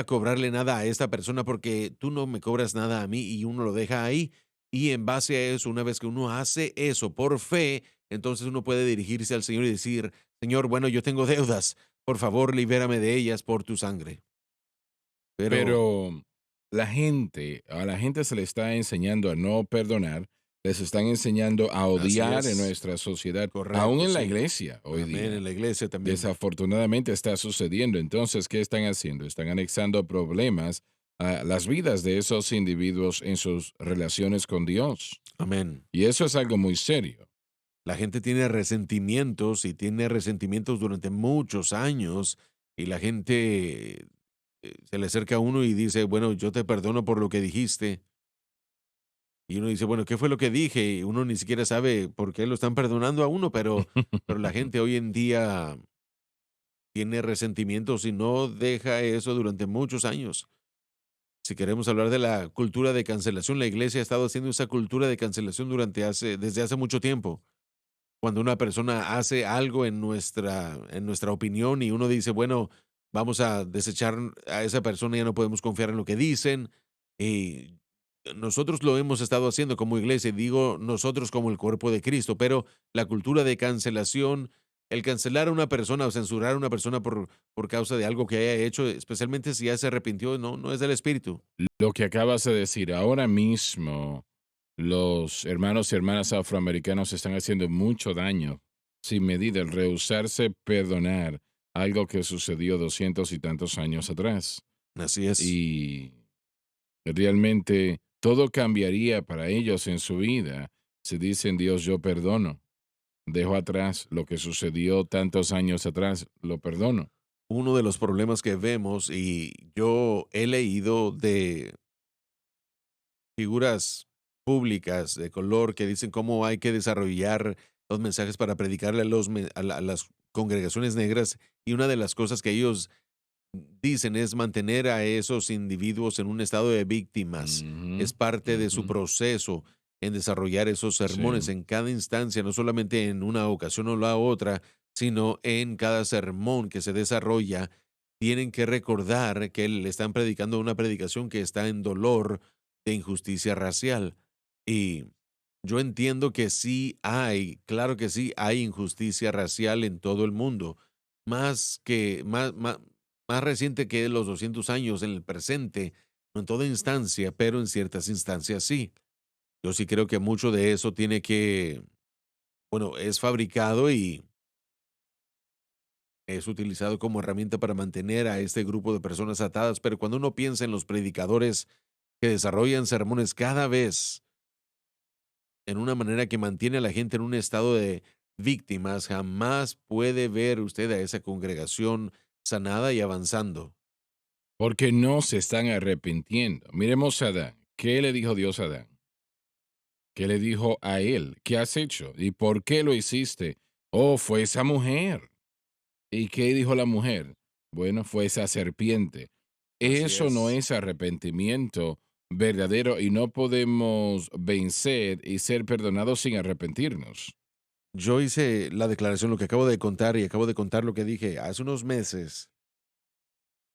cobrarle nada a esta persona porque tú no me cobras nada a mí y uno lo deja ahí. Y en base a eso, una vez que uno hace eso por fe, entonces uno puede dirigirse al Señor y decir, Señor, bueno, yo tengo deudas, por favor, libérame de ellas por tu sangre. Pero, Pero a la gente se le está enseñando a no perdonar, les están enseñando a así odiar en es, nuestra sociedad, aún correcto, en la sí. iglesia hoy Amén, en día. la iglesia también. Desafortunadamente está sucediendo. Entonces, ¿qué están haciendo? Están anexando problemas a las vidas de esos individuos en sus relaciones con Dios. Amén. Y eso es algo muy serio. La gente tiene resentimientos y tiene resentimientos durante muchos años y la gente se le acerca a uno y dice, bueno, yo te perdono por lo que dijiste. Y uno dice, bueno, ¿qué fue lo que dije? Y uno ni siquiera sabe por qué lo están perdonando a uno, pero la gente hoy en día tiene resentimientos y no deja eso durante muchos años. Si queremos hablar de la cultura de cancelación, la iglesia ha estado haciendo esa cultura de cancelación desde hace mucho tiempo. Cuando una persona hace algo en nuestra opinión y uno dice, bueno, vamos a desechar a esa persona, ya no podemos confiar en lo que dicen. Y nosotros lo hemos estado haciendo como iglesia, y digo nosotros como el cuerpo de Cristo, pero la cultura de cancelación, el cancelar a una persona o censurar a una persona por causa de algo que haya hecho, especialmente si ya se arrepintió, no es del Espíritu. Lo que acabas de decir, ahora mismo los hermanos y hermanas afroamericanos están haciendo mucho daño sin medida al rehusarse perdonar algo que sucedió 200 y tantos años atrás. Así es. Y realmente todo cambiaría para ellos en su vida si dicen, Dios, yo perdono. Dejo atrás lo que sucedió tantos años atrás, lo perdono. Uno de los problemas que vemos, y yo he leído de figuras públicas de color que dicen cómo hay que desarrollar los mensajes para predicarle a las congregaciones negras, y una de las cosas que ellos dicen es mantener a esos individuos en un estado de víctimas. Ujú, Es parte de su ujú. proceso en desarrollar esos sermones Sí. en cada instancia, no solamente en una ocasión o la otra, sino en cada sermón que se desarrolla. Tienen que recordar que le están predicando una predicación que está en dolor de injusticia racial. Y yo entiendo que sí hay, claro que sí hay injusticia racial en todo el mundo, más reciente que los 200 años en el presente, no en toda instancia, pero en ciertas instancias sí. Yo sí creo que mucho de eso es fabricado y es utilizado como herramienta para mantener a este grupo de personas atadas, pero cuando uno piensa en los predicadores que desarrollan sermones cada vez en una manera que mantiene a la gente en un estado de víctimas, jamás puede ver usted a esa congregación sanada y avanzando. Porque no se están arrepintiendo. Miremos a Adán. ¿Qué le dijo Dios a Adán? ¿Qué le dijo a él? ¿Qué has hecho? ¿Y por qué lo hiciste? Oh, fue esa mujer. ¿Y qué dijo la mujer? Bueno, fue esa serpiente. Así Eso no es. es arrepentimiento verdadero y no podemos vencer y ser perdonados sin arrepentirnos. Yo hice la declaración, lo que acabo de contar, y acabo de contar lo que dije hace unos meses.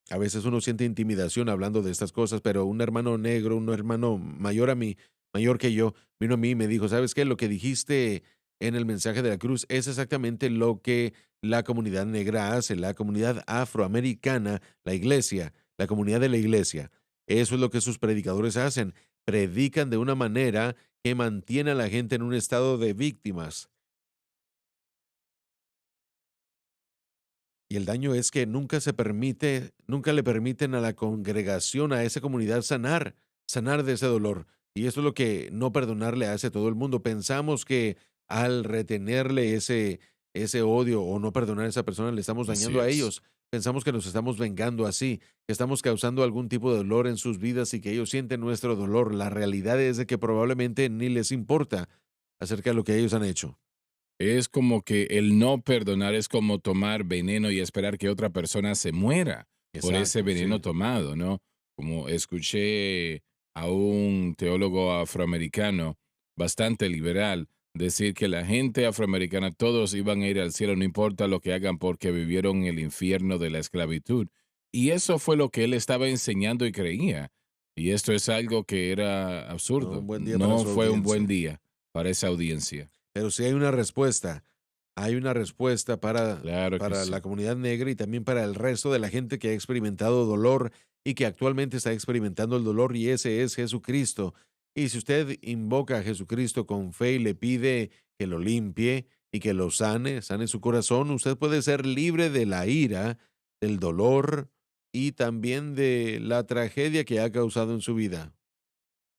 A veces uno siente intimidación hablando de estas cosas, pero un hermano negro, un hermano mayor a mí, mayor que yo, vino a mí y me dijo, ¿sabes qué? Lo que dijiste en el mensaje de la cruz es exactamente lo que la comunidad negra hace, la comunidad afroamericana, la iglesia, la comunidad de la iglesia. Eso es lo que sus predicadores hacen. Predican de una manera que mantiene a la gente en un estado de víctimas. Y el daño es que nunca le permiten a la congregación, a esa comunidad sanar de ese dolor. Y eso es lo que no perdonarle hace a todo el mundo. Pensamos que al retenerle ese odio o no perdonar a esa persona le estamos Así dañando a es. ellos. Pensamos que nos estamos vengando así, que estamos causando algún tipo de dolor en sus vidas y que ellos sienten nuestro dolor. La realidad es de que probablemente ni les importa acerca de lo que ellos han hecho. Es como que el no perdonar es como tomar veneno y esperar que otra persona se muera por ese Exacto, veneno sí. tomado, ¿no? Como escuché a un teólogo afroamericano bastante liberal decir que la gente afroamericana todos iban a ir al cielo, no importa lo que hagan porque vivieron el infierno de la esclavitud. Y eso fue lo que él estaba enseñando y creía. Y esto es algo que era No, absurdo. un buen día para No su fue un buen audiencia. día para esa audiencia. Pero sí hay una respuesta Claro que para la sí. comunidad negra y también para el resto de la gente que ha experimentado dolor y que actualmente está experimentando el dolor, y ese es Jesucristo. Y si usted invoca a Jesucristo con fe y le pide que lo limpie y que lo sane su corazón, usted puede ser libre de la ira, del dolor y también de la tragedia que ha causado en su vida.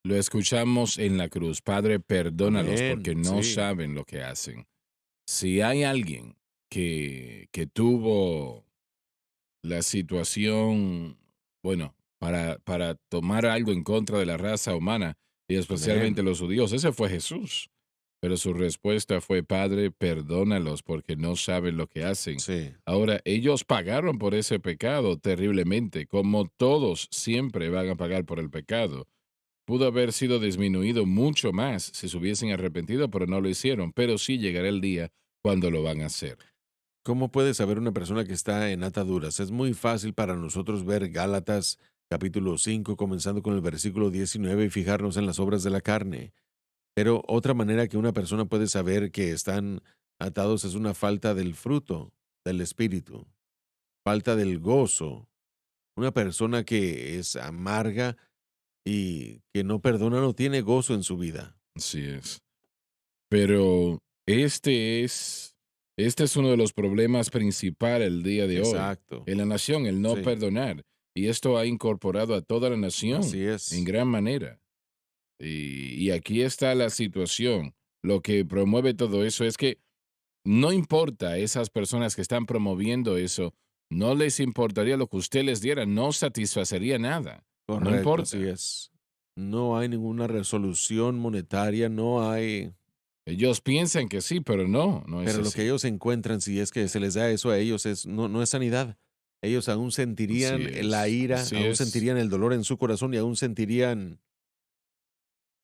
Lo escuchamos en la cruz. Padre, perdónalos porque Amén. no Sí. saben lo que hacen. Si hay alguien que tuvo la situación, bueno, para tomar algo en contra de la raza humana y especialmente Amén. los judíos. Ese fue Jesús. Pero su respuesta fue, Padre, perdónalos porque no saben lo que hacen. Sí, Ahora, ellos pagaron por ese pecado terriblemente, como todos siempre van a pagar por el pecado. Pudo haber sido disminuido mucho más si se hubiesen arrepentido, pero no lo hicieron. Pero sí llegará el día cuando lo van a hacer. ¿cómo puede saber una persona que está en ataduras? Es muy fácil para nosotros ver Gálatas capítulo 5, comenzando con el versículo 19 y fijarnos en las obras de la carne. Pero otra manera que una persona puede saber que están atados es una falta del fruto del espíritu, falta del gozo. Una persona que es amarga y que no perdona no tiene gozo en su vida. Así es. Pero este es uno de los problemas principales el día de hoy Exacto. en la nación, el no Sí, perdonar. Y esto ha incorporado a toda la nación así en es. gran manera. Y aquí está la situación. Lo que promueve todo eso es que no importa a esas personas que están promoviendo eso, no les importaría lo que usted les diera, no satisfacería nada. No Correcto, así importa. es. No hay ninguna resolución monetaria, no hay. Ellos piensan que sí, pero no, no es Pero lo que así. ellos encuentran, si es que se les da eso a ellos, no es sanidad. Ellos aún Así sentirían la es, ira, así aún es. sentirían el dolor en su corazón y aún sentirían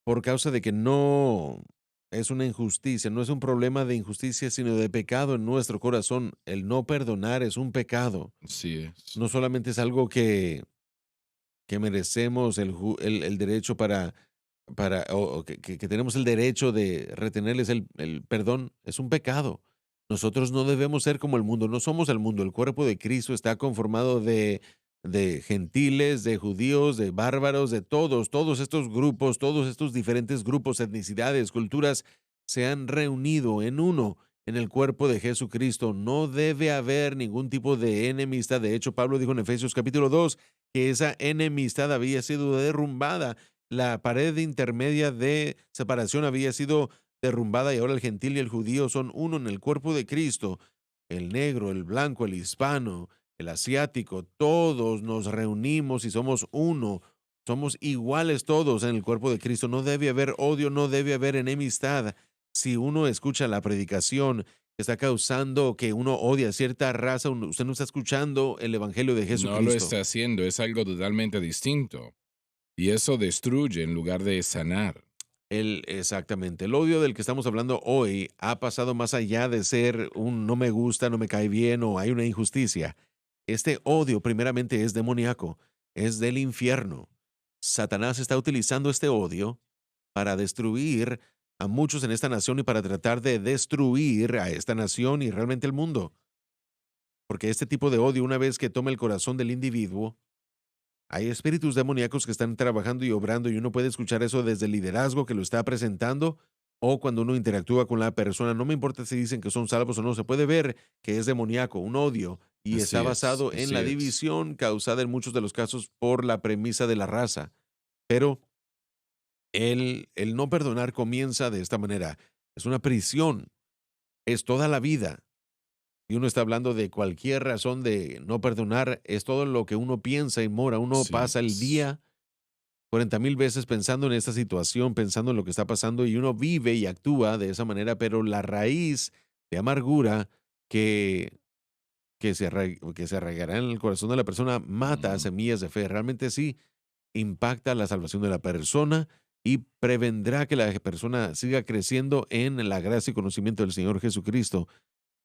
por causa de que no es una injusticia, no es un problema de injusticia, sino de pecado en nuestro corazón. El no perdonar es un pecado. Así es. No solamente es algo que merecemos el derecho o que tenemos el derecho de retenerles el perdón, es un pecado. Nosotros no debemos ser como el mundo, no somos el mundo. El cuerpo de Cristo está conformado de gentiles, de judíos, de bárbaros, de todos estos grupos, todos estos diferentes grupos, etnicidades, culturas, se han reunido en uno en el cuerpo de Jesucristo. No debe haber ningún tipo de enemistad. De hecho, Pablo dijo en Efesios capítulo 2 que esa enemistad había sido derrumbada, la pared intermedia de separación había sido derrumbada y ahora el gentil y el judío son uno en el cuerpo de Cristo. El negro, el blanco, el hispano, el asiático, todos nos reunimos y somos uno. Somos iguales todos en el cuerpo de Cristo. No debe haber odio, no debe haber enemistad. Si uno escucha la predicación que está causando que uno odia a cierta raza, usted no está escuchando el Evangelio de No lo Jesucristo. está haciendo, es algo totalmente distinto. Y eso destruye en lugar de sanar. Exactamente. El odio del que estamos hablando hoy ha pasado más allá de ser un no me gusta, no me cae bien o hay una injusticia. Este odio primeramente es demoníaco, es del infierno. Satanás está utilizando este odio para destruir a muchos en esta nación y para tratar de destruir a esta nación y realmente el mundo. Porque este tipo de odio, una vez que toma el corazón del individuo, hay espíritus demoníacos que están trabajando y obrando y uno puede escuchar eso desde el liderazgo que lo está presentando o cuando uno interactúa con la persona. No me importa si dicen que son salvos o no, se puede ver que es demoníaco, un odio, y está Así es, basado en así la es. división causada en muchos de los casos por la premisa de la raza. Pero el no perdonar comienza de esta manera. Es una prisión, es toda la vida. Y uno está hablando de cualquier razón de no perdonar, es todo lo que uno piensa y mora. Uno Así pasa el es. día 40,000 veces pensando en esta situación, pensando en lo que está pasando y uno vive y actúa de esa manera, pero la raíz de amargura que, que se arraigará en el corazón de la persona mata Ujú. semillas de fe. Realmente sí impacta la salvación de la persona y prevendrá que la persona siga creciendo en la gracia y conocimiento del Señor Jesucristo.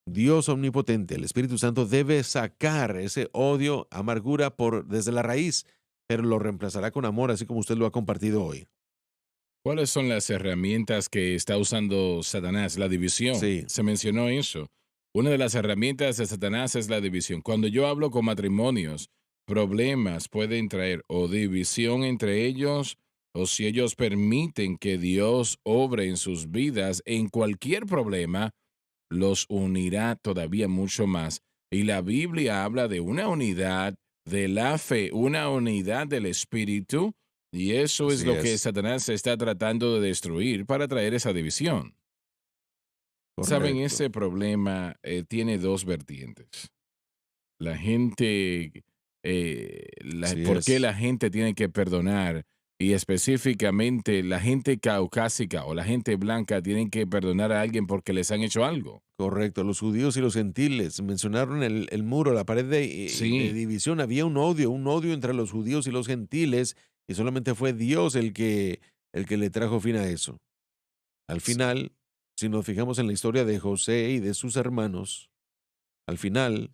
Dios omnipotente, el Espíritu Santo debe sacar ese odio, amargura desde la raíz, pero lo reemplazará con amor, así como usted lo ha compartido hoy. ¿Cuáles son las herramientas que está usando Satanás? La división. Sí, Se mencionó eso. Una de las herramientas de Satanás es la división. Cuando yo hablo con matrimonios, problemas pueden traer o división entre ellos, o si ellos permiten que Dios obre en sus vidas en cualquier problema, los unirá todavía mucho más. Y la Biblia habla de una unidad de la fe, una unidad del espíritu, y eso es así lo que es. Satanás está tratando de destruir para traer esa división. Saben, Correcto. ese problema tiene dos vertientes. La gente, Así ¿por qué es. la gente tiene que perdonar? Y específicamente la gente caucásica o la gente blanca tienen que perdonar a alguien porque les han hecho algo. Correcto, los judíos y los gentiles mencionaron el muro, la pared de Sí, división. Había un odio entre los judíos y los gentiles, y solamente fue Dios el que le trajo fin a eso. Al s- final, si nos fijamos en la historia de José y de sus hermanos, al final,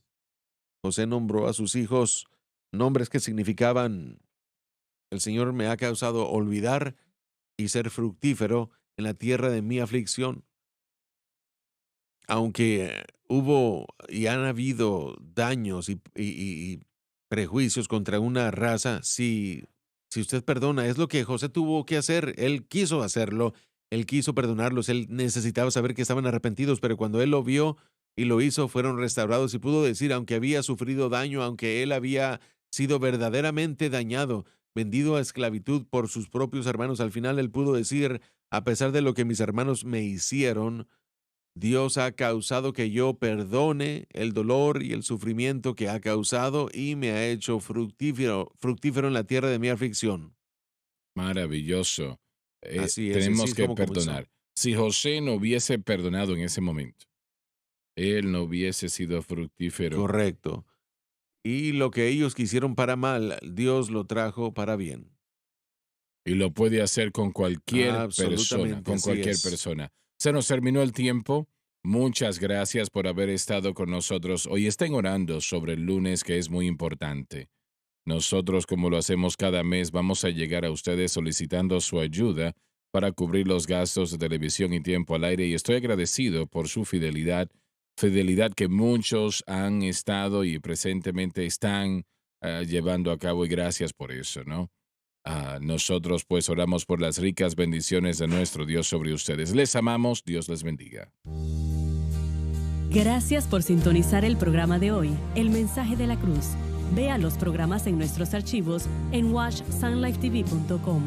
José nombró a sus hijos nombres que significaban: el Señor me ha causado olvidar y ser fructífero en la tierra de mi aflicción. Aunque hubo y han habido daños y prejuicios contra una raza, si usted perdona, es lo que José tuvo que hacer. Él quiso hacerlo, él quiso perdonarlos, él necesitaba saber que estaban arrepentidos, pero cuando él lo vio y lo hizo, fueron restaurados y pudo decir, aunque había sufrido daño, aunque él había sido verdaderamente dañado, vendido a esclavitud por sus propios hermanos, al final él pudo decir, a pesar de lo que mis hermanos me hicieron, Dios ha causado que yo perdone el dolor y el sufrimiento que ha causado y me ha hecho fructífero en la tierra de mi aflicción. maravilloso. Y así Tenemos es que como comenzó. perdonar. Si José no hubiese perdonado en ese momento, él no hubiese sido fructífero Correcto. Y lo que ellos quisieron para mal, Dios lo trajo para bien. y lo puede hacer con cualquier persona, Absolutamente, con así cualquier es. persona. Se nos terminó el tiempo. Muchas gracias por haber estado con nosotros. Hoy estén orando sobre el lunes, que es muy importante. Nosotros, como lo hacemos cada mes, vamos a llegar a ustedes solicitando su ayuda para cubrir los gastos de televisión y tiempo al aire y estoy agradecido por su fidelidad, fidelidad que muchos han estado y presentemente están llevando a cabo y gracias por eso, ¿no? Nosotros pues oramos por las ricas bendiciones de nuestro Dios sobre ustedes. Les amamos, Dios les bendiga. Gracias por sintonizar el programa de hoy, El Mensaje de la Cruz. Vea los programas en nuestros archivos en watchsunlifetv.com.